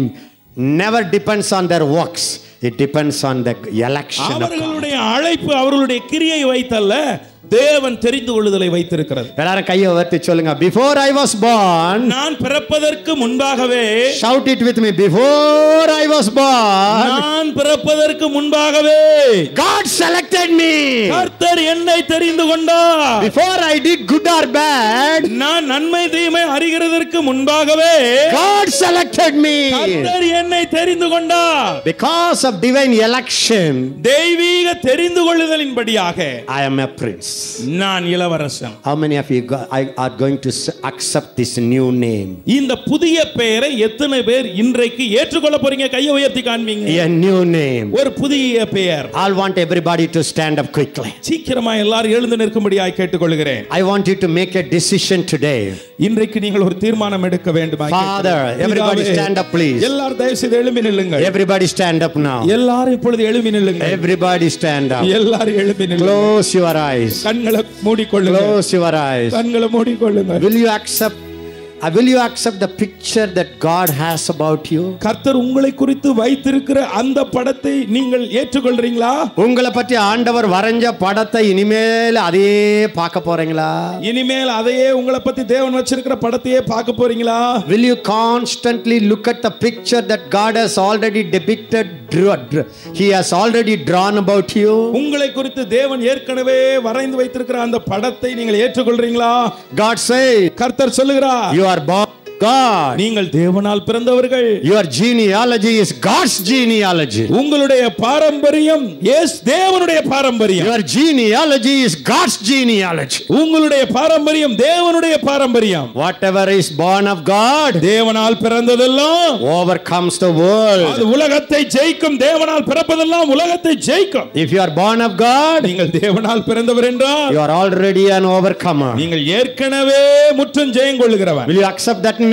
never depends on their works. It depends on the election of God. அவர்களுடைய அழைப்பு அவர்களுடைய கிரியை வைத்தல்ல, தேவன் தெரிந்து கொள்ளுதலை வைத்திருக்கிறது. எல்லாரும் கையை உயர்த்தி சொல்லுங்க, before I was born. நான் பிறப்பதற்கு முன்பாகவே. Shout it with me, before I was born. நான் பிறப்பதற்கு முன்பாகவே God selected me. கர்த்தர் என்னை தெரிந்து கொண்டார். Before I did good or bad. நான் நன்மை தீமை அறிகிறதற்கு முன்பாகவே God selected me. கர்த்தர் என்னை தெரிந்து கொண்டார். Because of divine election. தெய்வீக தெரிந்து கொள்ளுதலின்படியாக I am a prince. நான் இளவரசன். How many of you are going to accept this new name? இந்த புதிய பெயரை எத்தனை பேர் இன்றைக்கு ஏற்றுக்கொள்ள போறீங்க? கையை உயர்த்தி காண்பீங்க. A new name. ஒரு புதிய பெயர். I want everybody to stand up quickly. சீக்கிரமா எல்லாரும் எழுந்து நிற்கும்படியாய் கேட்டுக்கொள்கிறேன். I want you to make a decision today. இன்றைக்கு நீங்கள் ஒரு தீர்மானம் எடுக்க வேண்டும். Father, everybody stand up please. எல்லாரும் தயவு செய்து எழும்பி நில்லுங்கள். Everybody stand up now. எல்லாரும் இப்பொழுது எழும்பி நில்லுங்கள். Everybody stand up. எல்லாரும் எழும்பி நில்லுங்கள். Close your eyes. கண்களை மூடிக்கொள்ளுங்க. Close your eyes. கண்களை மூடிக்கொள்ளுங்க. Will you accept the picture that God has about you? கர்த்தர் உங்களை குறித்து வைத்திருக்கிற அந்த படத்தை நீங்கள் ஏற்றுக்கொள்றீங்களா? உங்களை பற்றி ஆண்டவர் வரைஞ்ச படத்தை இனிமேல் அதையே பார்க்க போறீங்களா? இனிமேல் அதையே உங்களை பத்தி தேவன் வச்சிருக்கிற படத்தையே பார்க்க போறீங்களா? Will you constantly look at the picture that God has already depicted? He has already drawn about you. உங்களை குறித்து தேவன் ஏற்கனவே வரைந்து வைத்திருக்கிற அந்த படத்தை நீங்கள் ஏற்றுக்கொள்றீங்களா? God says, கர்த்தர் சொல்லுகிறார், you are born God. நீங்கள் தேவனால் பிறந்தவர்கள். Your genealogy is God's genealogy. உங்களுடைய பாரம்பரியம் தேவனுடைய பாரம்பரியம். Your genealogy is God's genealogy. உங்களுடைய பாரம்பரியம் தேவனுடைய பாரம்பரியம். Whatever is born of God, தேவனால் பிறந்ததெல்லாம் overcomes the world. அது உலகத்தை ஜெயிக்கும். தேவனால் பிறப்பதெல்லாம் உலகத்தை ஜெயிக்கும். If you are born of God, நீங்கள் தேவனால் பிறந்தவர் என்றால் you are already an overcomer. நீங்கள் ஏற்கனவே முற்றும் ஜெயம் கொள்ளுகிறவர். Will you accept that name?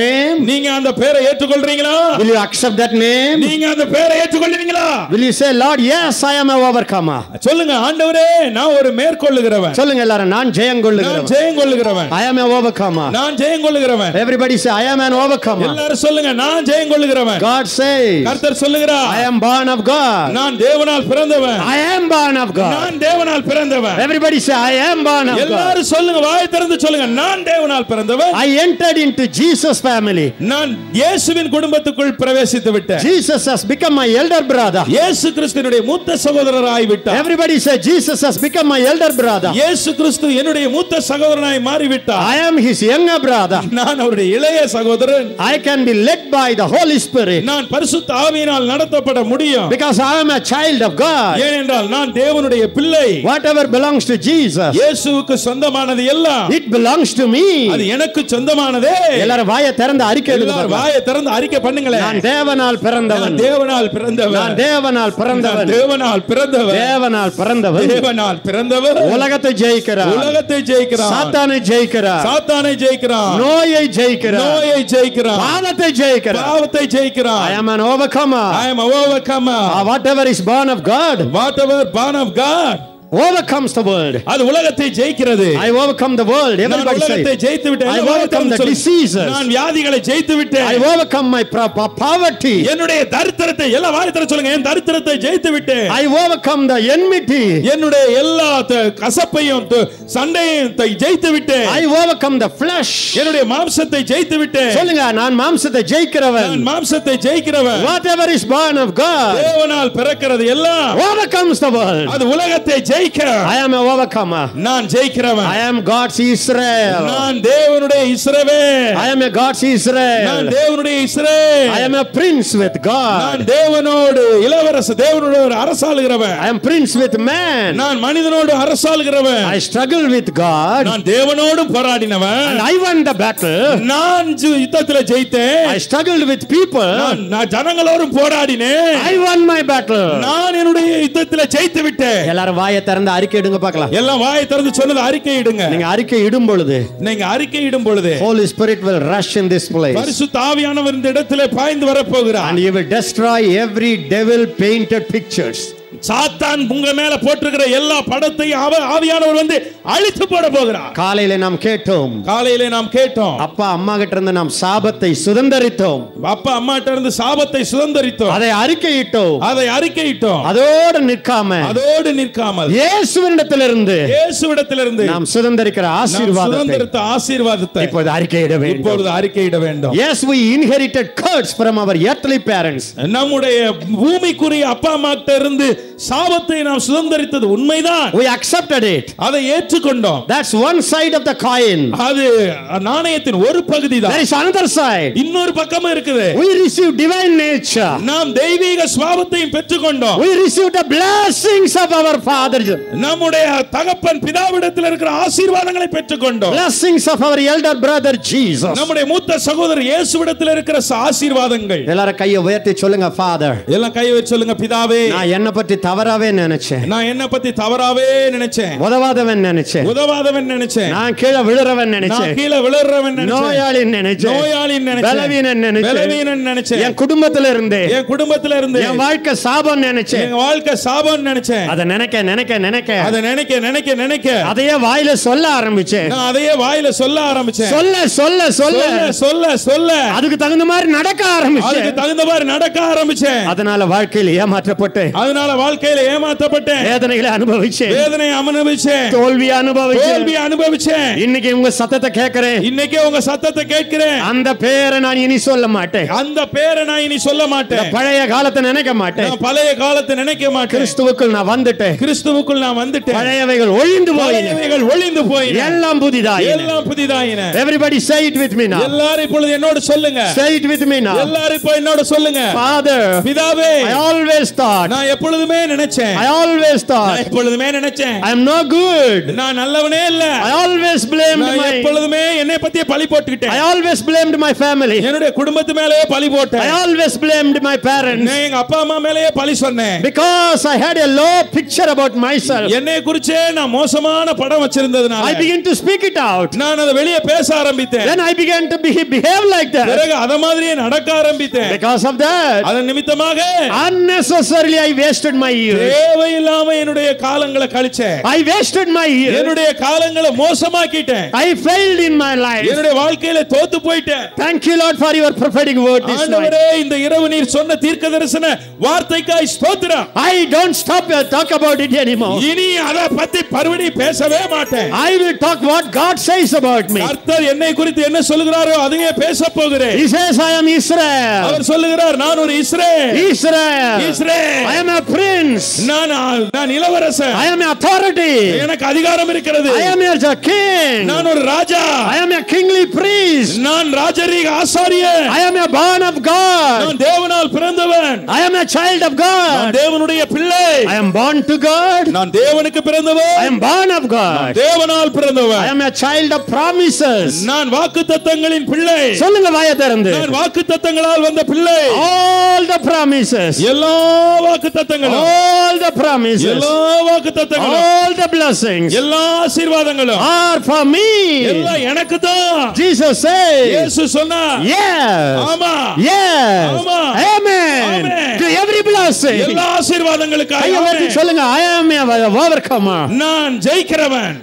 நீங்க அந்த பேரை ஏற்றுக்கொள்றீங்களா? Will you accept that name? நீங்க அந்த பேரை ஏற்றுக்கொள்வீங்களா? Will you say, Lord, yes, I am a overcomer? சொல்லுங்க, ஆண்டவரே நான் ஒரு மேற்கொள்ளுகிறவன். சொல்லுங்க எல்லாரும், நான் ஜெயம் கொள்ளுகிறவன். நான் ஜெயம் கொள்ளுகிறவன். I am a overcomer. நான் ஜெயம் கொள்ளுகிறவன். Everybody say, I am an overcomer. எல்லாரும் சொல்லுங்க, நான் ஜெயம் கொள்ளுகிறவன். God says, கர்த்தர் சொல்லுகிறார், I am born of God. நான் தேவனால் பிறந்தவன். I am born of God. நான் தேவனால் பிறந்தவன். Everybody say, I am born of God. எல்லாரும் சொல்லுங்க, வாய் திறந்து சொல்லுங்க, நான் தேவனால் பிறந்தவன். I entered into Jesus family. நான் இயேசுவின் குடும்பத்துக்குள் பிரவேசித்து விட்டேன். Jesus has become my elder brother. இயேசு கிறிஸ்துவினுடைய மூத்த சகோதரராய் விட்டார். Everybody say, Jesus has become my elder brother. இயேசு கிறிஸ்து என்னுடைய மூத்த சகோதரனாய் மாறி விட்டார். I am his younger brother. நான் அவருடைய இளைய சகோதரன். I can be led by the Holy Spirit. நான் பரிசுத்த ஆவியினால் நடத்தப்பட முடியும். Because I am a child of God. ஏனென்றால் நான் தேவனுடைய பிள்ளை. Whatever belongs to Jesus, இயேசுவுக்கு சொந்தமானது எல்லாம் it belongs to me. அது எனக்கு சொந்தமானதே. எல்லாரும் வாயை திறந்து அறிக்கை வாயை திறந்து அறிக்கை பண்ணுங்களே. நான் தேவனால் பிறந்தவன். தேவனால் பிறந்தவன். நான் தேவனால் பிறந்தவன். தேவனால் பிறந்தவன். தேவனால் பிறந்தவன். தேவனால் பிறந்தவன். உலகத்தை ஜெயிக்கிறார். உலகத்தை ஜெயிக்கிறார். சாத்தானை ஜெயிக்கிறார். சாத்தானை ஜெயிக்கிறார். நோயை ஜெயிக்கிறார். நோயை ஜெயிக்கிறார். பாவத்தை ஜெயிக்கிறார். பாவத்தை ஜெயிக்கிறார். I am an overcomer. I am an overcomer. Whatever is born of God, whatever born of God overcomes the world. அது உலகத்தை ஜெயிக்கிறது. I overcome the world. Everybody say, உலகத்தை ஜெயித்து விட்டேன். I overcome the diseases. நான் வியாதிகளை ஜெயித்து விட்டேன். I overcome my poverty. என்னுடைய தரித்திரத்தை எல்லா வாயத்தர சொல்லுங்க, என் தரித்திரத்தை ஜெயித்து விட்டேன். I overcome the enmity. என்னுடைய எல்லா கசப்பையும் சண்டையும் ஜெயித்து விட்டேன். I overcome the flesh. என்னுடைய மாம்சத்தை ஜெயித்து விட்டேன். சொல்லுங்க, நான் மாம்சத்தை ஜெயிக்கிறவன். நான் மாம்சத்தை ஜெயிக்கிறவன். Whatever is born of God, தேவனால் பிறக்கிறது எல்லாம் overcomes the world. அது உலகத்தை ஜெயிக்கிறது. I am a overcomer. நான் ஜெயிக்கிறவன். I am God's Israel. நான் தேவனுடைய இஸ்ரவேல். I am a God's Israel. நான் தேவனுடைய இஸ்ரவேல். I am a prince with God. நான் தேவனோடு இளவரசன், தேவனோடு அரசாளுகிறவன். I am prince with man. நான் மனிதனோடு அரசாளுகிறவன். I struggle with God. நான் தேவனோடு போராடினவன். And I won the battle. நான் யுத்தத்தில் ஜெயித்தேன். I struggled with people. நான் ஜனங்களோடு போராடினேன். I won my battle. நான் என்னுடைய யுத்தத்தில் ஜெயித்து விட்டேன். எல்லாரும் வாயை திறந்து அறிக்கை இடுங்க பார்க்கலாம். எல்லாம் வாயை திறந்து சொன்னது அறிக்கை இடுங்க. நீங்க அறிக்கை இடும் பொழுது, நீங்க அறிக்கை இடும் பொழுது, Holy Spirit will rush in this place. பரிசுத்த ஆவியானவர் இந்த இடத்திலே பாய்ந்து வர போகிறார். And he will destroy every devil painted pictures. சாத்தான் உங்க மேல போட்டிருக்கிற எல்லா படத்தையும் ஆவியானவர் வந்து அழித்து போட போகிறார். காலையிலே நாம் கேட்டோம், அப்பா அம்மா கிட்ட இருந்து நாம் சாபத்தை சுதந்தரித்தோம். அப்பா அம்மா கிட்ட இருந்து சாபத்தை சுதந்தரித்தோம். அதை அறிக்கையிட்டோம். அதோடு நிற்காமல் இயேசுவிடத்திலிருந்து நாம் சுதந்தரிக்கிற ஆசீர்வாதத்தை இப்போது அறிக்கையிட வேண்டும். Yes, we inherited curse from our earthly parents. நம்முடைய பூமிக்குரிய அப்பா அம்மா கிட்ட இருந்து சாபத்தை நாம் சுதந்தரித்தது உண்மைதான். We accepted it. அதை ஏற்றுக்கொண்டோம். That's one side of the coin. அது நாணயத்தின் ஒரு பகுதி தான். There is another side. இன்னொரு பக்கமும் இருக்குது. We received divine nature. நாம் தெய்வீக சுபாவத்தையும் பெற்றுக்கொண்டோம். We received the blessings of our father. நம்முடைய தகப்பன் பிதாவிடத்தில் இருக்கிற ஆசீர்வாதங்களை பெற்றுக்கொண்டோம். Blessings of our elder brother Jesus. நம்முடைய மூத்த சகோதரர் இயேசுவிடத்தில் இருக்கிற ஆசீர்வாதங்கள். எல்லாரும் கையை உயர்த்தி சொல்லுங்க Father. எல்லாம் கையை உயர்த்தி சொல்லுங்க பிதாவே. நான் என்ன பத்தி தவறாவே நினைச்சேன். உதவாதவன் நினைச்சேன். நான் கீழே விழுறவன் நினைச்சேன். நோயாளி நினைச்சேன். பலவீனன் நினைச்சேன். என் குடும்பத்துல இருந்து என் வாழ்க்கை சாபம் நினைச்சேன். அதை நினைக்க அதையே வாயில சொல்ல ஆரம்பிச்சேன். சொல்ல அதுக்கு தகுந்த மாதிரி நடக்க ஆரம்பிச்சேன். அதனால வாழ்க்கையில் ஏமாற்றப்பட்டேன். வேதனைகளை அனுபவிச்சேன். தோல்வி அனுபவிச்சேன். இன்னைக்கு உங்க சத்தத்தை கேட்கிறேன். அந்த பேரை நான் இனி சொல்ல மாட்டேன். பழைய காலத்தை நினைக்க மாட்டேன். கிறிஸ்துவுக்குள் நான் வந்துட்டேன். பழையவைகள் ஒழிந்து போயின. எல்லாம் புதிதாயின. Everybody say it with me now. எல்லாரும் இப்பொழுது என்னோடு சொல்லுங்க. Say it with me now. எல்லாரும் இப்போ என்னோடு சொல்லுங்க. Father, பிதாவே, I always thought. நான் எப்பொழுதுமே நினைச்சேன். I am no good. நான் நல்லவனே இல்ல. I always blamed எப்பொழுதுமே என்னை பத்தி பழி போட்டுட்டேன். I always blamed my family. என்னுடைய குடும்பத்து மேலயே பழி போட்டேன். I always blamed my parents. நான் எங்க அப்பா அம்மா மேலயே பழி சொன்னேன். Because I had a low picture about myself. என்னை குறிச்சே நான் மோசமான படம் வச்சிருந்ததனால I began to speak it out. நான் அத வெளிய பேச ஆரம்பித்தேன். Then I began to behave like that. பிறகு அத மாதிரியே நடக்க ஆரம்பித்தேன். Because of that, அதன் நிமித்தமாக unnecessarily I wasted my years. தேவையில்லாம என்னுடைய காலங்களை கழிச்சேன். I wasted my years. என்னுடைய காலங்களை மோசமாக்கிட்டேன். I failed in my life. என்னுடைய வாழ்க்கையில தோத்து போயிட்டேன். Thank you Lord for your prophetic word this night. ஆண்டவரே, இந்த இரவு நீர் சொன்ன தீர்க்கதரிசன வார்த்தைக்காய் ஸ்தோத்திரம். I don't stop to talk about it anymore. இனி அத பத்தி மறுபடி பேசவே மாட்டேன். I will talk what God says about me. கர்த்தர் என்னை குறித்து என்ன சொல்கிறாரோ அதையே பேசப் போகிறேன். He says I am Israel. அவர் சொல்லுகிறார் நான் ஒரு இஸ்ரவேல். I am a prince. நான் இளவரசன். I am an authority. எனக்கு அதிகாரம் இருக்கிறது. I am a king. நான் ஒரு ராஜா. I am a kingly priest. நான் ராஜரீக ஆசாரியன். I am a born of God. நான் தேவனால் பிறந்தவன். I am a child of God. நான் தேவனுடைய பிள்ளை. I am born to God. நான் தேவனுக்கு பிறந்தவன். I am born of God. தேவனால் பிறந்தவன். I am a child of promises. நான் வாக்குத்தத்தங்களின் பிள்ளை. சொல்லுங்க வாயை திறந்து. நான் வாக்குத்தத்தங்களால் வந்த பிள்ளை. All the promises. எல்லா வாக்குத்தத்தங்களும். All the promises. எல்லா வாக்குத்தத்தங்களும். All the blessings. எல்லா ஆசீர்வாதங்களும் are for me. எல்லாம் எனக்கு தான். Jesus said. இயேசு சொன்னார். Yes. ஆமா. Yes. ஆமா. Amen. To every blessing. எல்லா ஆசீர்வாதங்களுக்காக ஆமென். சொல்லுங்க I am a overcomer. நான் ஜெயிக்கிறவன்.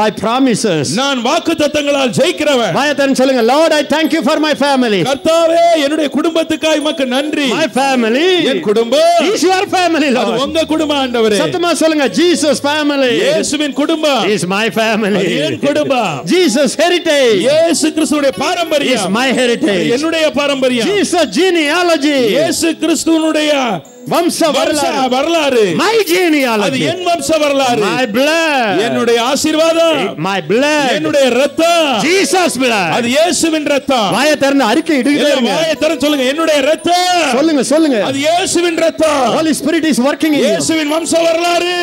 by promises. நான் வாக்குத்தத்தங்களால் ஜெயிக்கிறவன். வாயை திறந்து சொல்லுங்க Lord I thank you for my family. கர்த்தாவே, என்னுடைய குடும்பத்துக்காக உமக்கு நன்றி. My family. என் குடும்பம். Is your family Lord. அது உங்க குடும்பம் ஆண்டவரே. சத்தமா சொல்லுங்க Jesus family. இயேசுவின் குடும்பம். Is my family. என் குடும்பம். Jesus heritage. இயேசு கிறிஸ்துவுடைய பாரம்பரியம். Is my heritage. என்னுடைய பாரம்பரியம். Jesus genealogy. இயேசு கிறிஸ்துவினுடைய வம்ச வரலாறு. My genealogy. அது என் வம்ச வரலாறு. My blood. என்னுடைய ஆசீர்வாதம். My blood. என்னுடைய இரத்தம். Jesus blood. அது இயேசுவின் இரத்தம். வாயை திறந்து அறிக்கை இடுங்க. வாயை திறந்து சொல்லுங்க என்னுடைய இரத்தம். சொல்லுங்க. அது இயேசுவின் இரத்தம். Holy Spirit is working in you. இயேசுவின் வம்ச வரலாறு.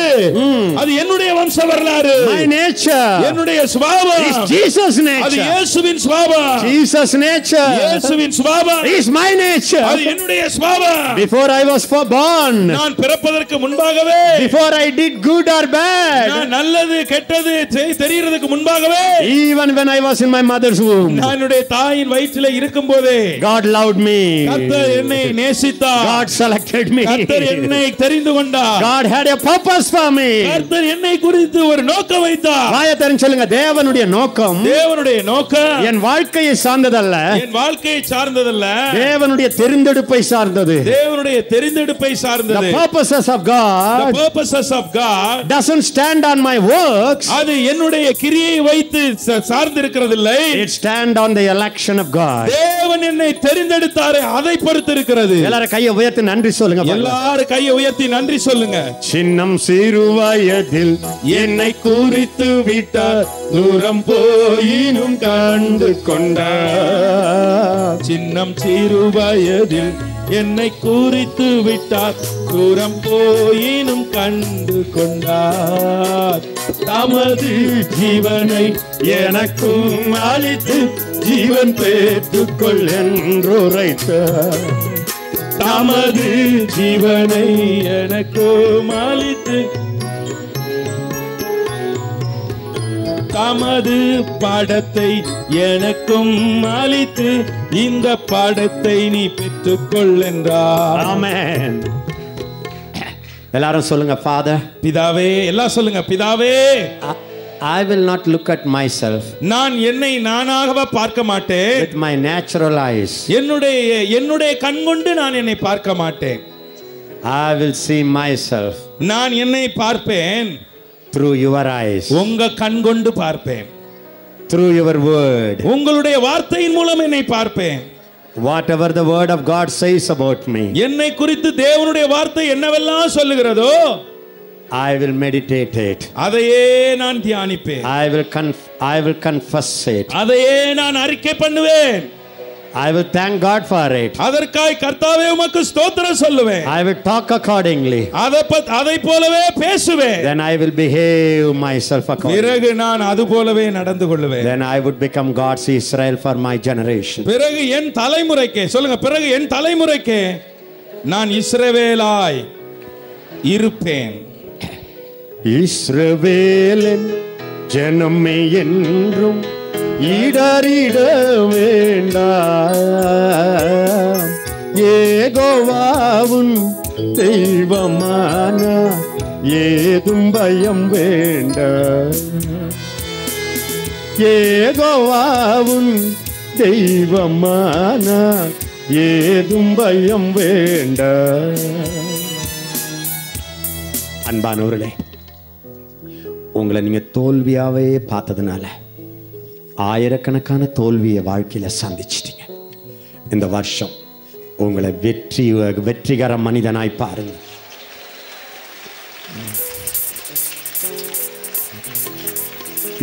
அது என்னுடைய வம்ச வரலாறு. My nature. என்னுடைய சுபாவம். Is Jesus nature. அது இயேசுவின் சுபாவம். Jesus nature. இயேசுவின் சுபாவம். Is my nature. அது என்னுடைய சுபாவம். Before I was born, நான் பிறப்பதற்கு முன்பாகவே, before I did good or bad, நான் நல்லது கெட்டது தெரியறதுக்கு முன்பாகவே, even when I was in my mother's womb, நான் என்னுடைய தாயின் வயிற்றிலே இருக்கும்போதே God loved me. கர்த்தர் என்னை நேசித்தார். God selected me. கர்த்தர் என்னை தெரிந்து கொண்டார். God had a purpose for me. கர்த்தர் என்னை குறித்து ஒரு நோக்கம் வைத்தார். வாயை திறந்து சொல்லுங்க, தேவனுடைய நோக்கம் தேவனுடைய நோக்கம் என் வாழ்க்கையை சார்ந்ததல்ல, என் வாழ்க்கையை சார்ந்ததல்ல, தேவனுடைய தெரிந்தெடுப்பை சார்ந்தது. தேவனுடைய தெரிந்தெடுப்பை சார்ந்தது. The purposes of God, The purposes of God doesn't stand on my works, அது என்னுடைய கிரியையை வைத்து சார்ந்து இருக்கிறதில்லை. it stand on the election of God. தேவன் என்னை தெரிந்தெடுத்தாரே அதை பொறுத்து இருக்கிறது. எல்லாரும் கையை உயர்த்தி நன்றி சொல்லுங்க. எல்லாரும் கையை உயர்த்தி நன்றி சொல்லுங்க. சின்னம் சிறு வயதில் என்னை குறித்து விட்டார், தூரம் போயினும் கண்டு கொண்டார். சின்னம் சிறு வயதில் என்னை குறித்து விட்டார், தூரம் போயினும் கண்டு கொண்டார். தமது ஜீவனை எனக்கும் அளித்து ஜீவன் பெற்றுக்கொள் என்றுரைத்தார். தமது ஜீவனை எனக்கும் அளித்து தமது படத்தை எனக்கும் அளித்து இந்த படத்தை நீ பெற்றுக்கொள் என்றார். ஆமென். எல்லாரும் சொல்லுங்க, ஃபாதர். பிதாவே. எல்லாம் சொல்லுங்க, பிதாவே. I will not look at myself நான் என்னை நானாகவே பார்க்க மாட்டேன். with my natural eyes. என்னுடைய கண் கொண்டு நான் என்னை பார்க்க மாட்டேன். I will see myself நான் என்னை பார்ப்பேன் through your eyes, உங்க கண் கொண்டு பார்ப்பேன். through your word. உங்களுடைய வார்த்தையின் மூலம் என்னை பார்ப்பேன். Whatever the word of God says about me, என்னை குறித்து தேவனுடைய வார்த்தை என்னவெல்லாம் சொல்லுகிறதோ I will meditate it. அதையே நான் தியானிப்பேன். I will confess it. அதையே நான் அறிக்கை பண்ணுவேன். I will thank God for it. அதற்காய் கர்த்தாவே உமக்கு ஸ்தோத்திரம் சொல்லுவேன். I will talk accordingly. அதை போலவே பேசுவேன். Then I will behave myself accordingly. பிறகு நான் அது போலவே நடந்து கொள்வேன். Then I would become God's Israel for my generation. பிறகு என் தலைமுறைக்கு சொல்லுங்க, பிறகு என் தலைமுறைக்கு நான் இஸ்ரவேலாய் இருப்பேன். இஸ்ரவேலின் ஜனமே என்றும் இடறிட வேண்டாம், யெகோவாவுன் தெய்வமான ஏதும் பயம் வேண்டாம். யெகோவாவுன் தெய்வமான ஏதும் பயம் வேண்டாம். அன்பானவர்களே, உங்களை நீங்க தோல்வியாவே பார்த்ததுனால ஆயிரக்கணக்கான தோல்வியை வாழ்க்கையில சந்திச்சிட்டீங்க. இந்த வருஷம் உங்களை வெற்றிகர மனிதனாய் பாருங்க.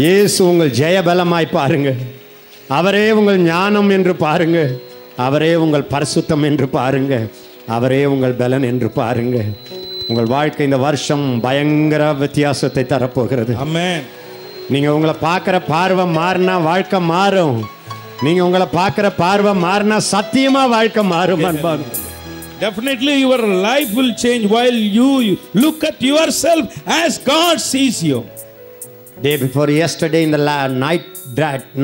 இயேசு உங்கள் ஜெயபலமாய் பாருங்க. அவரே உங்கள் ஞானம் என்று பாருங்க. அவரே உங்கள் பரிசுத்தம் என்று பாருங்க. அவரே உங்கள் பலன் என்று பாருங்க. உங்கள் வாழ்க்கை இந்த வருஷம் பயங்கர வித்தியாசத்தை தரப்போகிறது. ஆமென். நீங்க உங்களை பார்க்கிற பார்வை மாறினா வாழ்க்கை மாறும். நீங்க உங்களை பார்க்கிற பார்வை மாறினா சத்தியமா வாழ்க்கை மாறும். Definitely your life will change while you look at yourself as God sees you. Day before yesterday in the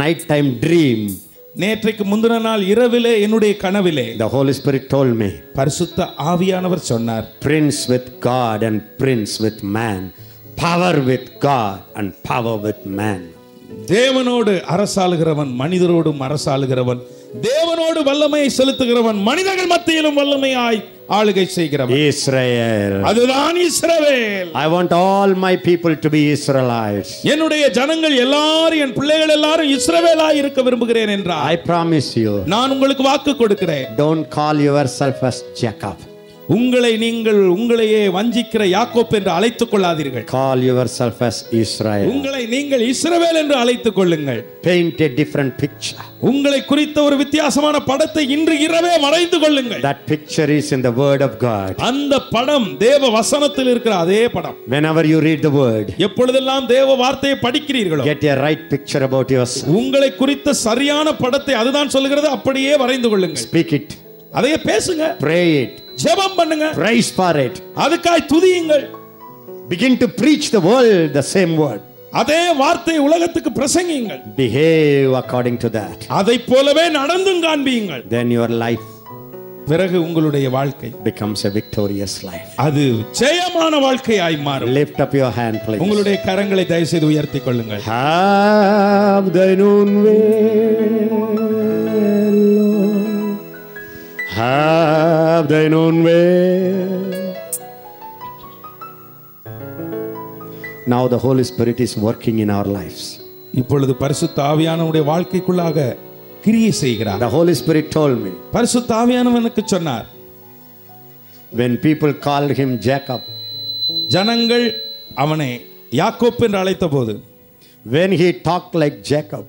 night time dream, நேற்றைக்கு முந்தின நாள் இரவிலே என்னுடைய கனவிலே the Holy Spirit told me, பரிசுத்த ஆவியானவர் சொன்னார், prince with God and prince with man, power with God and power with man. தேவனோடு அரசாளுகிறவன், மனிதரோடும் அரசாளுகிறவன், தேவனோடு வல்லமையை செலுத்துகிறவன், மனிதர்கள் மத்தியிலும் வல்லமையாய் ஆளுகை செய்கிறவன். Israel. அதுதான் இஸ்ரவேல். I want all my people to be Israelites. என்னுடைய ஜனங்கள் எல்லாரும், என் பிள்ளைகள் எல்லாரும் இஸ்ரவேலாய் இருக்க விரும்புகிறேன் என்றார். I promise you. நான் உங்களுக்கு வாக்கு கொடுக்கிறேன். Don't call yourself as Jacob. உங்களையே வஞ்சிக்கிற யாக்கோப் என்று அழைத்துக் கொள்ளாதீர்கள். Call yourself as Israel. உங்களை நீங்கள் இஸ்ரவேல் என்று அழைத்துக் கொள்ளுங்கள். Paint a different picture. உங்களை குறித்த ஒரு வித்தியாசமான படத்தை இன்று இரவே வரைந்து கொள்ளுங்கள். That picture is in the word of God. அந்த படம் தேவ வசனத்தில் இருக்கிற அதே படம். Whenever you read the word, எப்பொழுதெல்லாம் தேவ வார்த்தையை படிக்கிறீர்களோ, get a right picture about yourself. உங்களை குறித்த சரியான படத்தை அதுதான் சொல்லுகிறது, அப்படியே வரைந்து கொள்ளுங்கள். Speak it. அதையே பேசுங்க. Pray it. ஜெபம் பண்ணுங்க. Praise for it. அதுக்காய் துதியுங்கள். Begin to preach the world the same word. அதே வார்த்தை உலகத்துக்கு பிரசங்கியுங்கள். Behave according to that. அதைப் போலவே நடந்தும் காண்பியுங்கள். Then your life பிறகு உங்களுடைய வாழ்க்கை becomes a victorious life. அது ஜெயமான வாழ்க்கையாய் மாறும். Lift up your hand, please. உங்களுடைய கரங்களை தயவு செய்து உயர்த்திக் கொள்ளுங்கள். Have thine own way, Lord. Have thine own way. Now the Holy Spirit is working in our lives. இப்பொழுது பரிசுத்த ஆவியானவருடைய வாழ்க்கைக்குள்ளாக கிரியை செய்கிறார். The Holy Spirit told me. பரிசுத்த ஆவியானவனுக்கு சொன்னார். When people called him Jacob, ஜனங்கள் அவனை யாக்கோப் என்று அழைத்தபோது, when he talked like Jacob,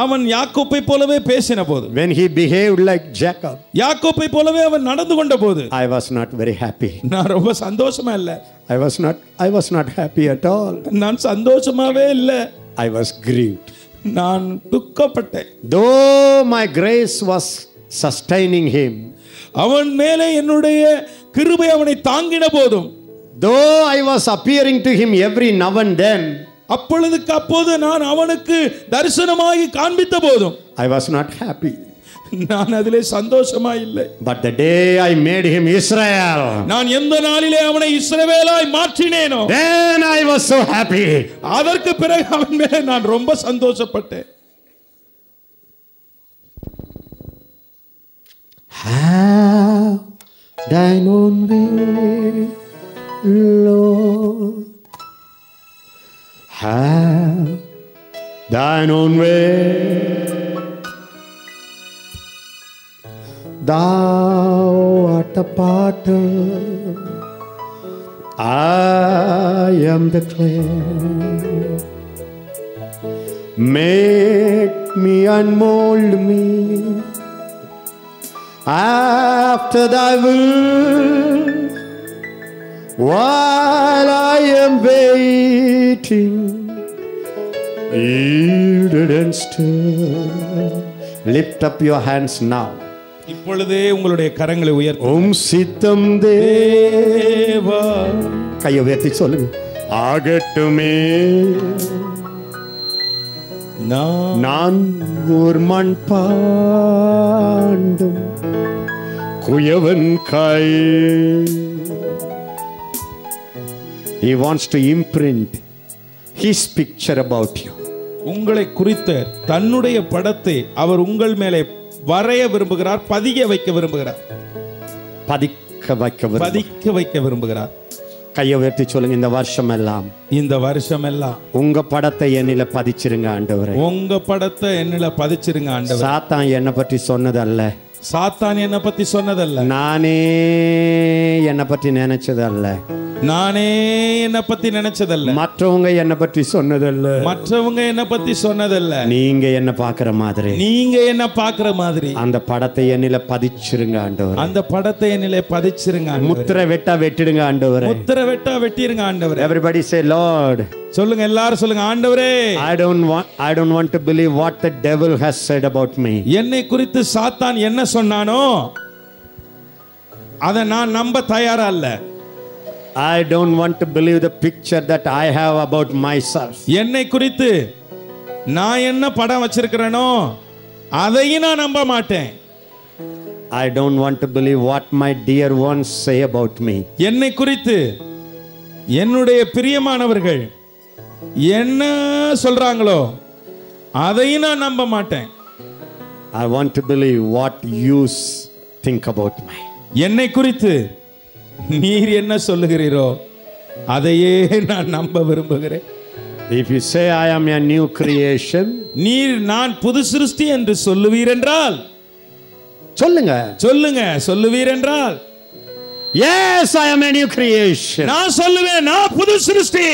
அவன் யாக்கோப்பை போலவே பேசின போது, when he behaved like Jacob, யாக்கோப்பை போலவே அவன் நடந்து கொண்ட போது, I was not very happy. நான் ரொம்ப சந்தோஷமா இல்ல. I was not happy at all. நான் சந்தோஷமாவே இல்ல. I was grieved. நான் துக்கப்பட்டேன். Though my grace was sustaining him, அவன் மேலே என்னுடைய கிருபை அவனை தாங்கின போதும், though I was appearing to him every now and then, அப்பொழுதுக்கு அப்போது நான் அவனுக்கு தரிசனமாகி காண்பித்த போதும், I was not happy. நான் அதிலே சந்தோஷமா இல்லை. But the day I made him Israel, நான் எந்த நாளிலே அவனை இஸ்ரவேலாய் மாற்றினேனோ, then I was so happy. அதற்கு பிறகு அவன் மேலே நான் ரொம்ப சந்தோஷப்பட்டேன். Have thine own way, Lord. Have thine own way. Thou art the potter, I am the clay. Make me and mold me after thy will, while I am waiting, yielded and still. Lift up your hands now. இப்பொழுதே உங்களுடைய கரங்களை உயர்த்தி, சித்தம் தேவா, கையை உயர்த்தி சொல்லுங்க. ஆகட்டுமே, நான் ஒரு மண் பாண்டும் குயவன் காய். He wants to imprint his picture about you. உங்களை குறித்த தன்னுடைய படத்தை அவர் உங்கள் மேலே வரைய விரும்புகிறார், பதிக்க வைக்க விரும்புகிறார். பதிக்க வைக்க விரும்புகிறார். கையை உயர்த்தி சொல்லுங்க. இந்த வருஷம் எல்லாம் உங்க படத்தை என்னில பதிச்சிருங்க ஆண்டவரே. உங்க படத்தை என்னில பதிச்சிருங்க ஆண்டவரே. சாத்தான் என்னை பற்றி சொன்னதல்ல, சாத்தான் என்னை பத்தி சொன்னதல்ல, நானே என்னை பற்றி நினைச்சதல்ல, நானே என்னை பத்தி நினைச்சதல்ல, மற்றவங்க என்னை பற்றி சொன்னதல்ல, மற்றவங்க என்னை பத்தி சொன்னதல்ல, நீங்க என்ன பாக்குற மாதிரி, நீங்க என்ன பாக்குற மாதிரி அந்த படத்தை என்னில பதிச்சிருங்க ஆண்டவரே. அந்த படத்தை என்னில பதிச்சிருங்க ஆண்டவரே. முத்திரை வெட்டா வெட்டிடுங்க ஆண்டவரே. முத்திரை வெட்டா வெட்டிருங்க ஆண்டவரே. Everybody say Lord. சொல்லுங்க, எல்லாரும் சொல்லுங்க, ஆண்டவரே. I don't want to believe what the devil has said about me. என்னை குறித்து சாத்தான் என்ன சொன்னானோ அதை நான் நம்ப தயாரா இல்ல. I don't want to believe the picture that I have about myself. என்னை குறித்து நான் என்ன படம் வச்சிருக்கிறேனோ அதையும் நான் நம்ப மாட்டேன். I don't want to believe what my dear ones say about me. என்னை குறித்து என்னுடைய பிரியமானவர்கள் என்ன சொல்றாங்களோ அதையும் நான் நம்ப மாட்டேன். I want to believe what you think about me. என்னை குறித்து நீர் என்ன சொல்லுகிறீரோ அதையே நான் நம்ப விரும்புகிறேன். If you say I am a new creation, நீர் நான் புது சிருஷ்டி என்று சொல்லுவீர் என்றால் சொல்லுங்க, சொல்லுவீர் என்றால், yes, I am a new creation. நான் சொல்லுவேன், நான் புது சிருஷ்டி.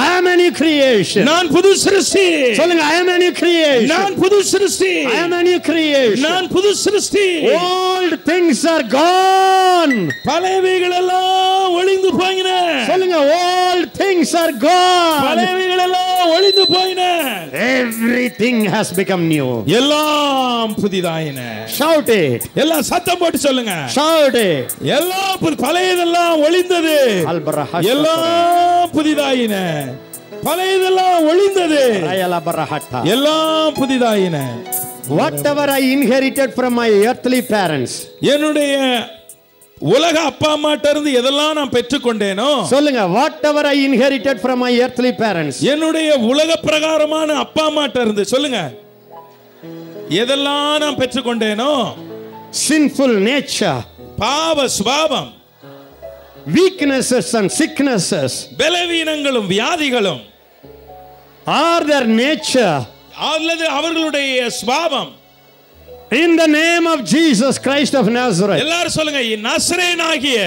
I am a new creation. நான் புது சிருஷ்டி. சொல்லுங்க, I am a new creation. நான் புது சிருஷ்டி. I am a new creation. நான் புது சிருஷ்டி. Old things are gone. பழையவைகள் எல்லாம் ஒளிந்து போயின. சொல்லுங்க, old things are gone. பழையவைகள் எல்லாம் ஒளிந்து போயின. Everything has become new. எல்லாம் புதிதாயின. Shout it. எல்லாம் சத்தம் போட்டு சொல்லுங்க. Shout it. எல்லாம் பழையதெல்லாம் ஒளிந்தது, எல்லாம் புதிதாயின. பழையதெல்லாம் ஒளிந்தது, எல்லாம் புதிதாயின. Whatever I inherited from my earthly parents, என்னுடைய உலக அப்பா அம்மாட்ட இருந்து எதெல்லாம் நான் பெற்றுக்கொண்டேனோ சொல்லுங்க. Whatever I inherited from my earthly parents, என்னுடைய உலக பிரகாரமான அப்பா அம்மாட்ட இருந்து சொல்லுங்க, எதெல்லாம் நான் பெற்றுக்கொண்டேனோ sinful nature, பாவ சுபாவம், weaknesses and sicknesses, பலவீனங்களும் வியாதிகளும், are their nature, அல்லது அவர்களுடைய சுபாவம், in the name of Jesus Christ of Nazareth, எல்லாரும் சொல்லுங்க, நசரேயனாகிய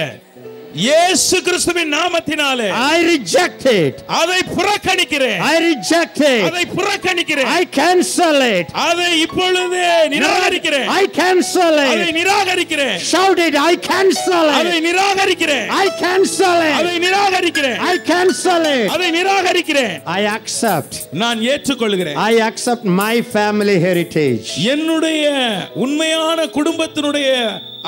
இயேசு கிறிஸ்துவின் நாமத்தினாலே I reject it. அதை புறக்கணிக்கிறேன். I reject it. அதை புறக்கணிக்கிறேன். I cancel it. அதை இப்பொழுதே நிராகரிக்கிறேன். I cancel அதை it. நிராகரிக்கிறேன். Shout it. I cancel அதை it. நிராகரிக்கிறேன். I cancel அதை it. நிராகரிக்கிறேன். I cancel it. அதை நிராகரிக்கிறேன். I accept. நான் ஏற்றுக்கொள்கிறேன். I accept my family heritage. என்னுடைய உண்மையான குடும்பத்தினுடைய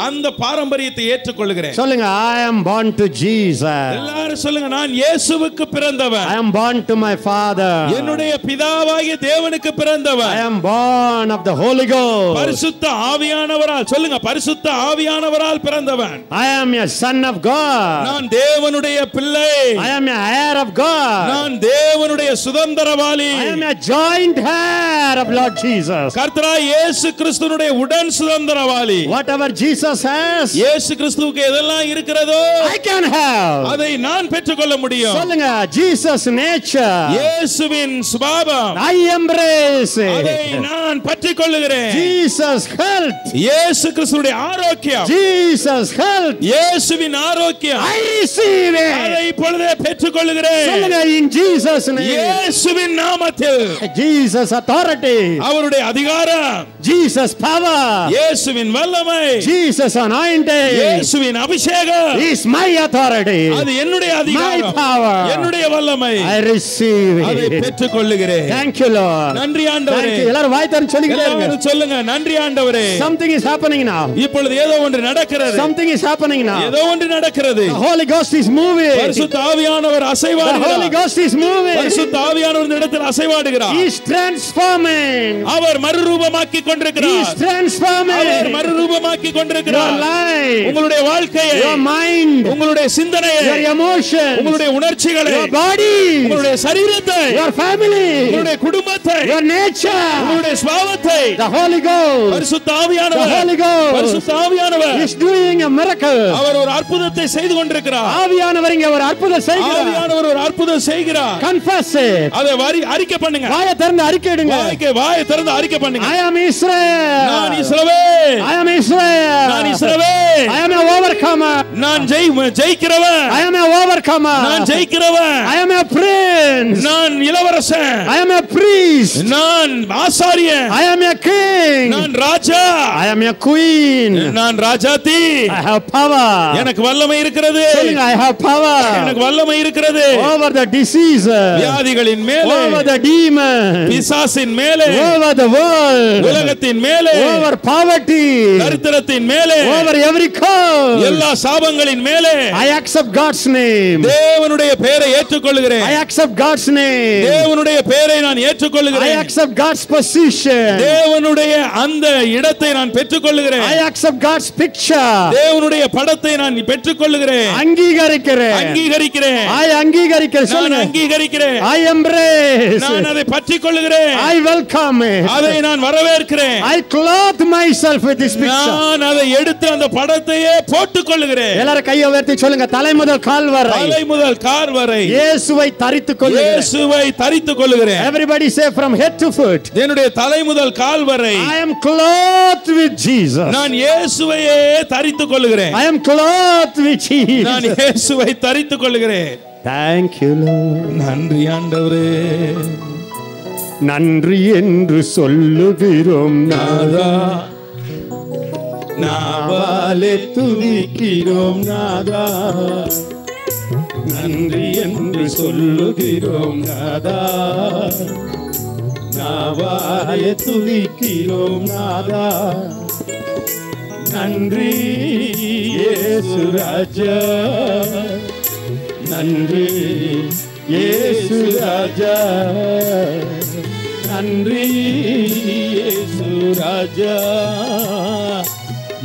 அந்த பாரம்பரியத்தை ஏற்றுக்கொள்கிறேன். சொல்லுங்க. I am born to Jesus. எல்லாரும் சொல்லுங்க, நான் இயேசுவுக்கு பிறந்தவன். I am born to my father. என்னுடைய பிதாவாகிய தேவனுக்கு பிறந்தவன். I am born of the Holy Ghost. பரிசுத்த ஆவியானவரால் சொல்லுங்க, பரிசுத்த ஆவியானவரால் பிறந்தவன். I am a son of God. நான் தேவனுடைய பிள்ளை. I am a heir of God. நான் தேவனுடைய சுதந்திரவாளி. I am a joint heir of Lord Jesus. கர்த்தராகிய இயேசு கிறிஸ்துவினுடைய உடன் சுதந்திரவாளி. Whatever Jesus has, இயேசு கிறிஸ்துவுக்கு எதெல்லாம் இருக்கிறதோ I can have. அதை நான் பெற்றுக்கொள்ள முடியும். சொல்லுங்க. Jesus nature, இயேசுவின் சுபாவம், I embrace அதை it. நான் பற்றிக்கொள்ளுகிறேன். Jesus health, இயேசு கிறிஸ்துவின் ஆரோக்கியம், Jesus health, இயேசுவின் ஆரோக்கியம், I receive அதை it. இப்பொழுதே பெற்றுக்கொள்ளுகிறேன். சொல்லுங்க. In Jesus name, இயேசுவின் நாமத்தில் Jesus authority, அவருடைய அதிகாரம், Jesus power, இயேசுவின் வல்லமை, Jesus anointing இயேசுவின் அபிஷேகம், is my authority, அது என்னுடைய my அதிகாரம், power. என்னுடைய வல்லமை. I receive அதை it. பெற்றுக்கொள்ளுகிறேன். Thank you, Lord. நன்றி ஆண்டவரே. Thank you. எல்லாரும் வாய் திறந்து சொல்லிக்கிட்டே இருங்க. எல்லாரும் சொல்லுங்க, நன்றி ஆண்டவரே. Something is happening now. இப்பொழுது ஏதோ ஒன்று நடக்கிறது. Something is happening now. ஏதோ ஒன்று நடக்கிறது. The Holy Ghost is moving. பரிசுத்த ஆவியானவர் The Holy அசைவாடுகிறார். Ghost is moving. பரிசுத்த ஆவியானவர் இந்த இடத்தில் அசைவாடுகிறார். He is transforming. Our மறுரூபமாக்கி He கொண்டிருக்கிறார். is transforming அவர் மறுரூபமாக்கி your கொண்டிருக்கிறார். life, உங்களுடைய வாழ்க்கையை, your mind, உங்களுடைய சிந்தனையை, your emotions, உங்களுடைய உணர்ச்சிகளை, your body, உங்களுடைய சரீரத்தை, your family, உங்களுடைய குடும்பத்தை, your nature. உங்களுடைய சுபாவத்தை The Holy Ghost, பரிசுத்த the ஆவியானவர், Holy Ghost பரிசுத்த ஆவியானவர் is doing a miracle. அவர் ஒரு அற்புதத்தை செய்து கொண்டிருக்கிறார். ஆவியானவர் இங்க ஒரு அற்புதம் செய்கிறார். ஆவியானவர் ஒரு அற்புதம் செய்கிறார். Confess it. அதை அறிக்கை பண்ணுங்க. வாயை திறந்து அறிக்கையிடுங்க. வாயை திறந்து அறிக்கை பண்ணுங்க. I am Israel. நான் இஸ்ரவேல். I am Israel. நான் இஸ்ரவேல். I am an overcomer. நான் ஜெயிக்கிறவன். I am an overcomer. நான் ஜெயிக்கிறவன். I am a prince. நான் இளவரசன். I am a priest. நான் ஆசாரியன். I am a king. நான் ராஜா. I am a queen. நான் ராஜாத்தி. I have power. எனக்கு வல்லமை இருக்கிறது. சொல்லுங்க. I have power எனக்கு வல்லமை இருக்கிறது. over the disease, வியாதிகளின் மேலே, over the demon, பிசாசின் மேலே, over the world, உலகத்தின் மேலே, over poverty, தரித்திரத்தின் மேலே, over every curse. எல்லா சாபங்களின் மேலே I accept God's name. தேவனுடைய பெயரை ஏற்றுக்கொள்கிறேன். I accept God's name. தேவனுடைய பெயரை நான் I ஏற்றுக்கொள்கிறேன். accept God's position. தேவனுடைய அந்த இடத்தை நான் பெற்றுக்கொள்கிறேன். I accept God's picture. தேவனுடைய படத்தை நான் பெற்றுக்கொள்கிறேன். அங்கீகரிக்கிறேன். அங்கீகரிக்கிறேன். I அங்கீகரிக்கிறேன். நான் சொல்லுங்க. அங்கீகரிக்கிறேன். I embrace. நான் அதை பற்றிக்கொள்கிறேன். I welcome it. அதை நான் வரவேற்கிறேன். I clothe myself with this picture. நான் அதை எடுத்து அந்த படத்தையே போட்டுக் கொள்கிறேன். எல்லாரும் கையை உயர்த்தி சொல்லுங்க. தலை முதல் கால் வரை, தலை முதல் கால் வரை இயேசுவை தரித்துக் கொள்ளுகிறேன். இயேசுவை தரித்துக் கொள்கிறேன். Everybody say from head to foot. என்னுடைய தலை முதல் கால் வரை I am clothed with Jesus. நான் இயேசுவையே தரித்துக் கொள்கிறேன். I am clothed with Jesus. நான் இயேசுவை தரித்துக் கொள்கிறேன். Thank you, Lord. நன்றி ஆண்டவரே. நன்றி என்று சொல்லுகிறோம் நாதா, நாவாலே துதிக்கிறோம் நாதா. நன்றி என்று சொல்லுகிறோம் நாதா, நாவாலே துதிக்கிறோம் நாதா. நன்றி இயேசு ராஜா, நன்றி இயேசு ராஜா, நன்றி இயேசு ராஜா,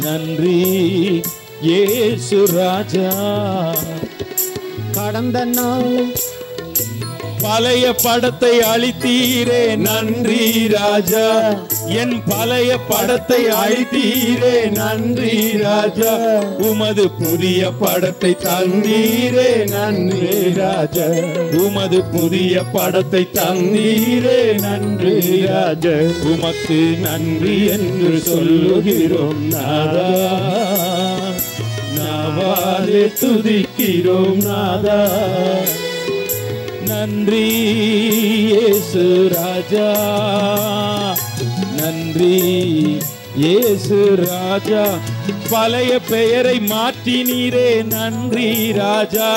நன்றி இயேசு ராஜா. கடந்த நாள் பழைய படத்தை அழித்தீரே நன்றி ராஜா, என் பழைய படத்தை அழித்தீரே நன்றி ராஜா. உமது புதிய படத்தை தந்தீரே நன்றி ராஜா, உமது புதிய படத்தை தந்தீரே நன்றி ராஜா. உமக்கு நன்றி என்று சொல்லுகிறோம் நாதா, நாவாலே துதிக்கிறோம் நாதா. நன்றி இயேசு ராஜா, நன்றி இயேசு ராஜா. பழைய பெயரை மாற்றினீரே நன்றி ராஜா,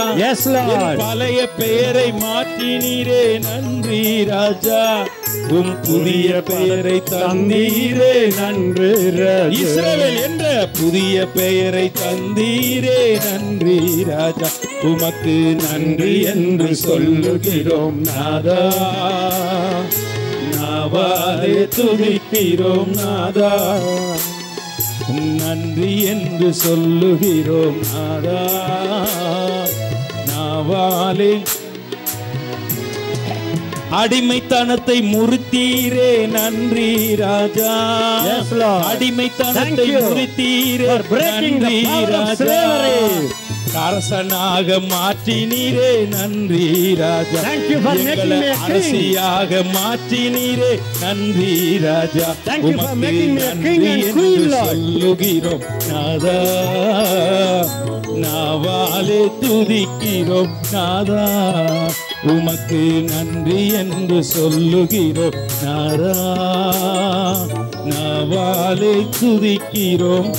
பழைய பெயரை மாற்றினீரே நன்றி ராஜா. உம் புதிய பெயரை தந்தீரே நன்றி ராஜா, இஸ்ரவேல் என்ற புதிய பெயரை தந்தீரே நன்றி ராஜா. உமக்கு நன்றி என்று சொல்லுகிறோம் நாதா, நாவாலே துதிக்கிறோம் நாதா. நன்றி என்று சொல்லுகிறோம் நாதா, நாவாலே. அடிமைத்தனத்தை முறித்தீரே நன்றி ராஜா, அடிமைத்தனத்தை முறித்தீரே நன்றி ராஜா. அரசனாக மாற்றினீரே நன்றி ராஜா, எங்களை அரசியாக மாற்றினீரே நன்றி ராஜா. உமக்கு நன்றி என்று சொல்லுகிறோம் நாதா, நாவாலே துதிக்கிறோம் நாதா. உமக்கு நன்றி என்று சொல்லுகிறோம் நாதா, நாவாலே துதிக்கிறோம்.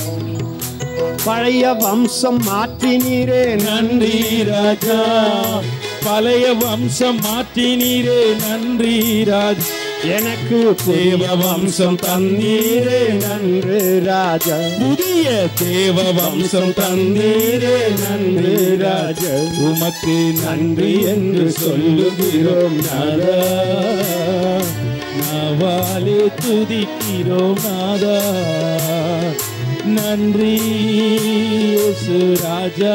பழைய வம்சம் மாற்றினீரே நன்றி ராஜா, பழைய வம்சம் மாற்றினீரே நன்றி ராஜா. எனக்கு தேவ வம்சம் தந்தீரே நன்றி ராஜா, புதிய தேவ வம்சம் தந்தீரே நன்றி ராஜா. உமக்கு நன்றி என்று சொல்லுகிறோம் நாதா, நாவாலே துதிக்கிறோம் நாதா. நன்றி இயேசு ராஜா,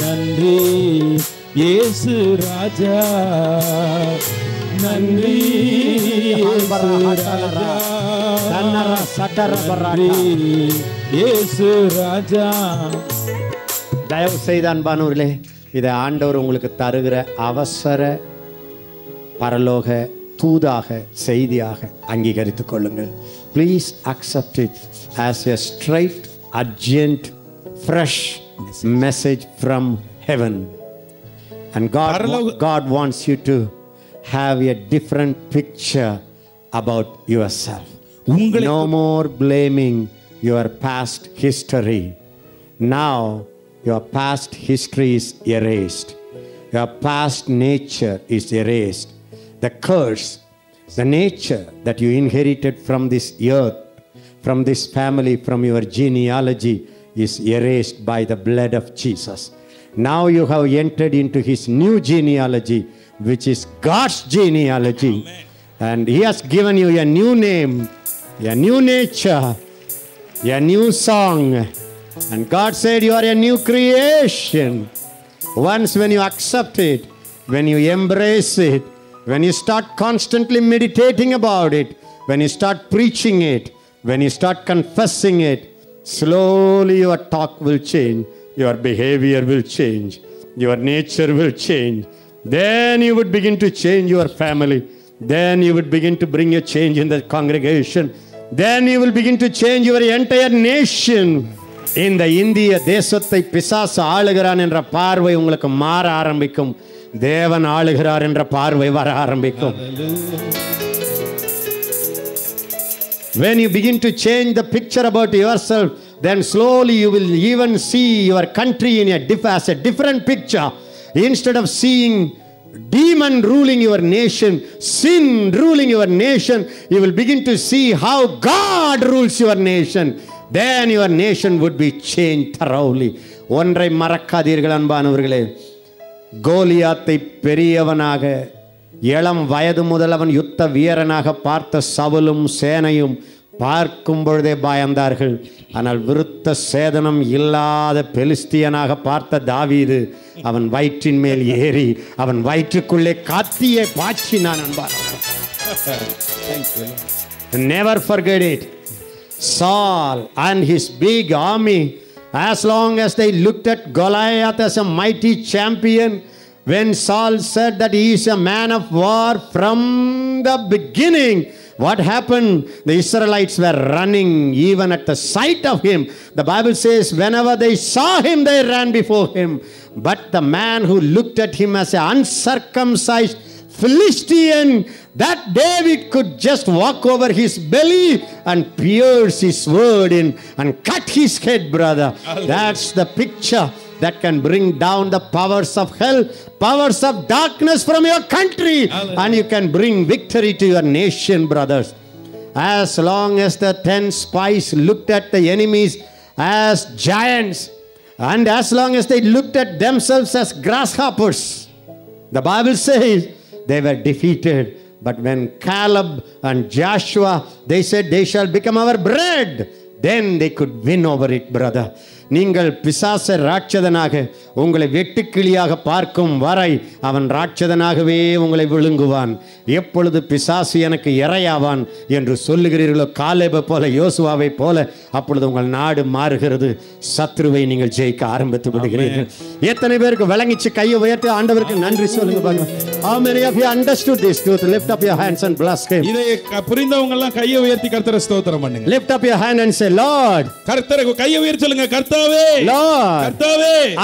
நன்றி இயேசு ராஜா, நன்றி இயேசு ராஜா. தயவு செய்து அன்பானவர்களே, இதை ஆண்டவர் உங்களுக்கு தருகிற அவசர பரலோக தூதாக செய்தியாக அங்கீகரித்துக் கொள்ளுங்கள். Please accept it as a straight, urgent, fresh message from heaven. And God wants you to have a different picture about yourself. No more blaming your past history. Now your past history is erased. Your past nature is erased. The curse, the nature that you inherited from this earth, from this family, from your genealogy, is erased by the blood of Jesus. Now you have entered into his new genealogy, which is God's genealogy. Amen. And he has given you a new name, a new nature, a new song. And God said you are a new creation. Once when you accept it, when you embrace it, when you start constantly meditating about it, when you start preaching it, when you start confessing it, slowly your talk will change, your behavior will change, your nature will change. Then you would begin to change your family. Then you would begin to bring a change in the congregation. Then you will begin to change your entire nation. இந்த இந்திய தேசத்தை பிசாசு ஆளுகிறான் என்ற பார்வை உங்களுக்கு மாற ஆரம்பிக்கும். தேவன் ஆளுகிறார் என்ற பார்வை வர ஆரம்பிக்கும். When you begin to change the picture about yourself then slowly you will even see your country in as a different picture. Instead of seeing demon ruling your nation, sin ruling your nation, you will begin to see how God rules your nation. Then your nation would be changed thoroughly. ஒன்றை மறக்காதீர்கள் அன்பானவர்களே, கோலியாத்தை பெரியவனாக இளம் வயது முதல் அவன் யுத்த வீரனாக பார்த்த சவுலும் சேனையும் பார்க்கும் பொழுதே பயந்தார்கள். ஆனால் விருத்த சேதனம் இல்லாத பெலிஸ்தியனாக பார்த்த தாவீது அவன் வயிற்றின் மேல் ஏறி அவன் வயிற்றுக்குள்ளே கத்தியை பாய்ச்சினான். Never forget it. Saul and his big army, as long as they looked at Goliath as a mighty champion, when Saul said that he is a man of war from the beginning, what happened? The Israelites were running even at the sight of him. The Bible says whenever they saw him, they ran before him. But the man who looked at him as an uncircumcised Philistine, that David could just walk over his belly and pierce his sword in and cut his head, brother. That's the picture that can bring down the powers of hell, powers of darkness from your country. And you can bring victory to your nation, brothers. As long as the 10 spies looked at the enemies as giants, and as long as they looked at themselves as grasshoppers, the Bible says they were defeated. But when Caleb and Joshua, they said they shall become our bread, then they could win over it, brother. நீங்கள் பிசாச ராட்சதனாக உங்களை வெட்டுக்கிளியாக பார்க்கும் வரை அவன் ராட்சதனாகவே உங்களை விழுங்குவான். எப்பொழுது பிசாசு எனக்கு இரையாவான் என்று சொல்லுகிறீர்களோ, காலேபை போல யோசுவாவை போல, அப்பொழுது உங்கள் நாடு மாறுகிறது. சத்ருவை நீங்கள் ஜெயிக்க ஆரம்பித்து விடுகிறீர்கள். எத்தனை பேருக்கு விளங்கிச்சு? கையை உயர்த்தி ஆண்டவருக்கு நன்றி சொல்லுங்க பாருங்க. How many of you understood this truth? Lift up your hands and bless him. இதை புரிந்தவங்க எல்லாம் கையை உயர்த்தி கர்த்தரை ஸ்தோத்திரம் பண்ணுங்க. Lift up your hand and say, Lord. கர்த்தருக்கு கையை உயர்த்தி சொல்லுங்க. Lord,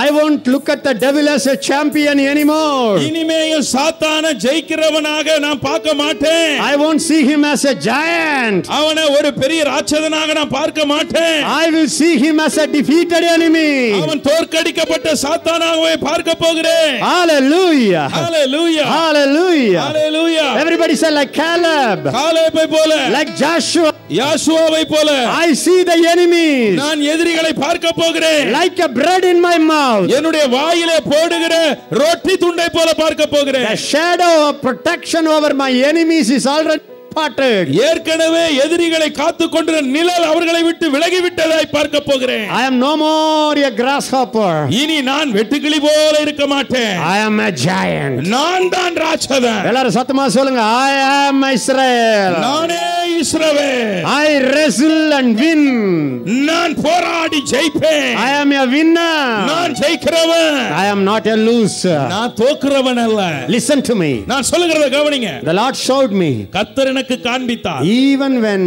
I won't look at the devil as a champion anymore. இனிமேல் சாத்தானை ஜெயிக்கிறவனாக நான் பார்க்க மாட்டேன். I won't see him as a giant. அவனை ஒரு பெரிய ராட்சதனாக நான் பார்க்க மாட்டேன். I will see him as a defeated enemy. அவன் தோற்கடிக்கப்பட்ட சாத்தானாகவே பார்க்க போகிறேன். Hallelujah. Hallelujah. Hallelujah. Hallelujah. Everybody say like Caleb. காலேபை போல. Like Joshua. யோசுவாவை போல. I see the enemies. நான் எதிரிகளை பார்க்க போகிறேன். Like a bread in my mouth. என்னுடைய வாயிலே போடுகிற ரொட்டி துண்டை போல பார்க்க போகிறேன். The shadow of protection over my enemies is already parted. ஏற்கனவே எதிரிகளை காத்துக்கொண்ட நிழல் அவர்களை விட்டு விலகி விட்டதை பார்க்க போகிறேன். I am no more a grasshopper. இனி நான் வெட்டுக்கிளி போல இருக்க மாட்டேன். I am a giant. நான் தான் ராட்சதன். எல்லாரும் சத்தமா சொல்லுங்க. I am Israel. நானே இஸ்ரவேல். I wrestle and win. நான் போராடி ஜெயிப்பேன். I am a winner. நான் ஜெயிக்கிறவன். I am not a loser. நான் தோக்குறவன் அல்ல. Listen to me. நான் சொல்லுகிறத கவனிங்க. The Lord showed me. கர்த்தர் எனக்கு காண்பித்தார். Even when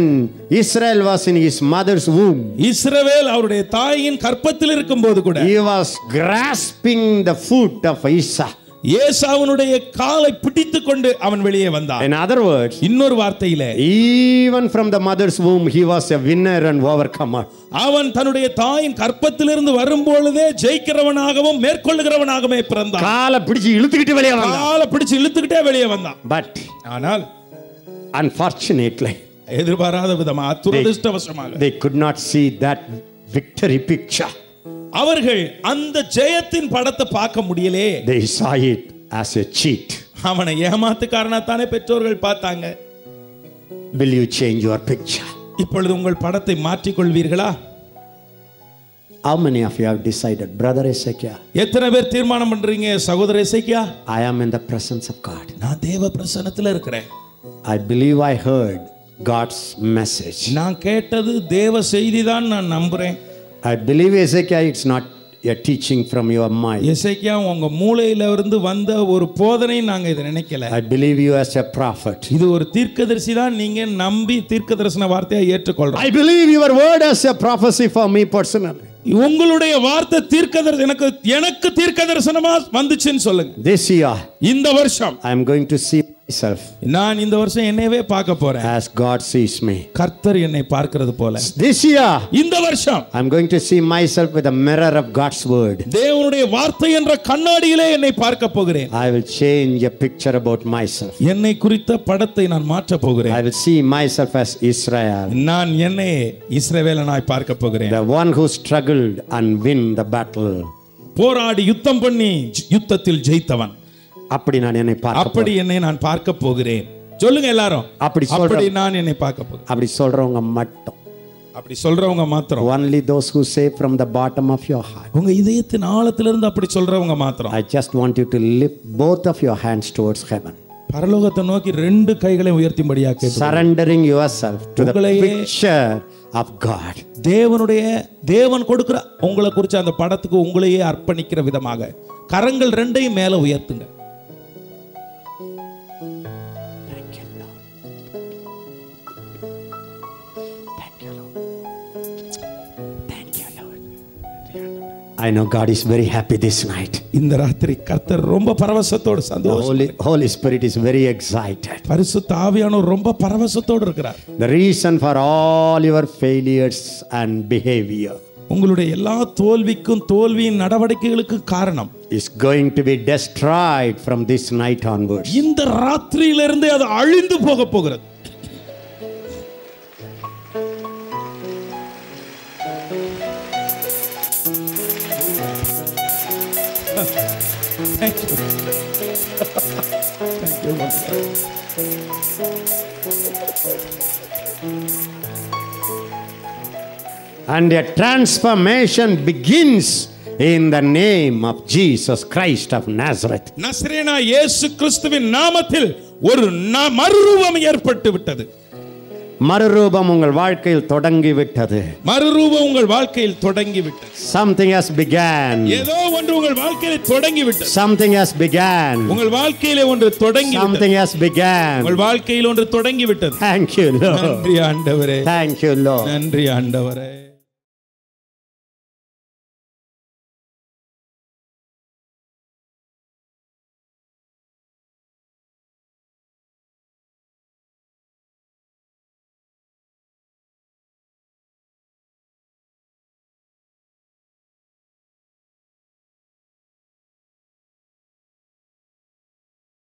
Israel was in his mother's womb, இஸ்ரவேல் அவருடைய தாயின் கர்ப்பத்தில் இருக்கும்போது கூட he was grasping the foot of Esau. ஏசாவுடைய காலை பிடித்துக் கொண்டு அவன் வெளியே வந்தான். In other words, இன்னொரு வார்த்தையிலே, even from the mother's womb he was a winner and overcomer. அவன் தன்னுடைய தாயின் கர்ப்பத்திலிருந்து வரும்பொழுதே ஜெயிக்கிறவனாகவும் மேற்கொள்ளுகிறவனாகவே பிறந்தான். காலை பிடிச்சு இழுத்துக்கிட்டு வெளியே வந்தான். காலை பிடிச்சு இழுத்துக்கிட்டே வெளியே வந்தான். But ஆனால் unfortunately, எதிர்பாராத விதமாக துரதிர்ஷ்டவசமாக they could not see that victory picture. அவர்கள் அந்த ஜெயத்தின் படத்தை பார்க்க முடியலே. They saw it as a cheat. அவனை ஏமாத்துக்காரனாத்தானே பெற்றோர்கள் பார்த்தாங்க. Will you change your picture? இப்பொழுது உங்கள் படத்தை மாற்றிக் கொள்வீர்களா? How many of you have decided, brother Ezekiel? எத்தனை பேர் தீர்மானம் பண்றீங்க, சகோதர எசேக்கியா? I am in the presence of God. நான் தேவ பிரசன்னத்துல இருக்கிறேன். I believe I heard God's message. நான் கேட்டது தேவ செய்திதான் நான் நம்புறேன். I believe Ezekiel, it's not a teaching from your mind. எசேக்கியா, உங்க மூளையில இருந்து வந்த ஒரு போதனை நாங்க இத நினைக்கல. I believe you as a prophet. இது ஒரு தீர்க்கதரிசி தான் நீங்க நம்பி தீர்க்கதரிசன வார்த்தையை ஏற்றுக்கொள்றோம். I believe your word as a prophecy for me personally. உங்களுடைய வார்த்தை எனக்கு தீர்க்கதரிசனமா வந்துச்சுன்னு சொல்லுங்க. This year, இந்த வருஷம் I am going to see myself நான் இந்த வருஷம் என்னையவே பார்க்க போறேன் as God sees me. கர்த்தர் என்னை பார்க்கிறது போல. This year இந்த வருஷம் I'm going to see myself with the mirror of God's word. தேவனுடைய வார்த்தை என்ற கண்ணாடியிலே என்னை பார்க்க போகிறேன். I will change a picture about myself. என்னை குறித்த படத்தை நான் மாற்ற போகிறேன். I will see myself as Israel, நான் என்னை இஸ்ரவேலனாய் பார்க்க போகிறேன். the one who struggled and win the battle. போராடி யுத்தம் பண்ணி யுத்தத்தில் ஜெயித்தவன். அப்படி நான் என்னை பார்க்க அப்படி என்னை நான் பார்க்க போகிறேன். சொல்லுங்க எல்லாரும். அப்படி நான் என்னை பார்க்க போகிறேன். அப்படி சொல்றவங்க மட்டும். அப்படி சொல்றவங்க மாத்திரம். Only those who say from the bottom of your heart. உங்க இதயத்தின் ஆழத்திலிருந்து அப்படி சொல்றவங்க மாத்திரம். I just want you to lift both of your hands towards heaven. பரலோகத்தை நோக்கி ரெண்டு கைகளை உயர்த்தும்படியா கேட்கிறேன். Surrendering yourself to the picture of God. தேவன் கொடுக்கிற உங்களை குறிச்ச அந்த படத்துக்கு உங்களையே அர்ப்பணிக்கிற விதமாக கரங்கள் ரெண்டையும் மேல உயர்த்துங்க. I know God is very happy this night. இந்த ராத்திரி கர்த்தர் ரொம்ப பரவசத்தோடு சந்தோஷம். Holy Spirit is very excited. பரிசுத்த ஆவியானவர் ரொம்ப பரவசத்தோடு இருக்கிறார். The reason for all your failures and behavior, உங்களுடைய எல்லா தோல்விக்கும் தோல்வியின் நடவடிக்கைகளுக்கும் காரணம் is going to be destroyed from this night onwards. இந்த ராத்திரியிலிருந்து அது அழிந்து போக போகிறது. Thank you. Thank you. And a transformation begins in the name of Jesus Christ of Nazareth. நசரேனா இயேசு கிறிஸ்துவின் நாமத்தில் ஒரு மறுரூபம் ஏற்பட்டு விட்டது. மறுரூபம் உங்கள் வாழ்க்கையில் தொடங்கி விட்டது. மறுரூபம் உங்கள் வாழ்க்கையில் தொடங்கி விட்டது. Something has begun. ஏதோ ஒன்று உங்கள் வாழ்க்கையில் தொடங்கி விட்டது. Something has begun. உங்கள் வாழ்க்கையிலே ஒன்று தொடங்கி விட்டது. Something has begun. உங்கள் வாழ்க்கையில் ஒன்று தொடங்கி விட்டது. Thank you, Lord. நன்றி ஆண்டவரே. Thank you, Lord. நன்றி ஆண்டவரே.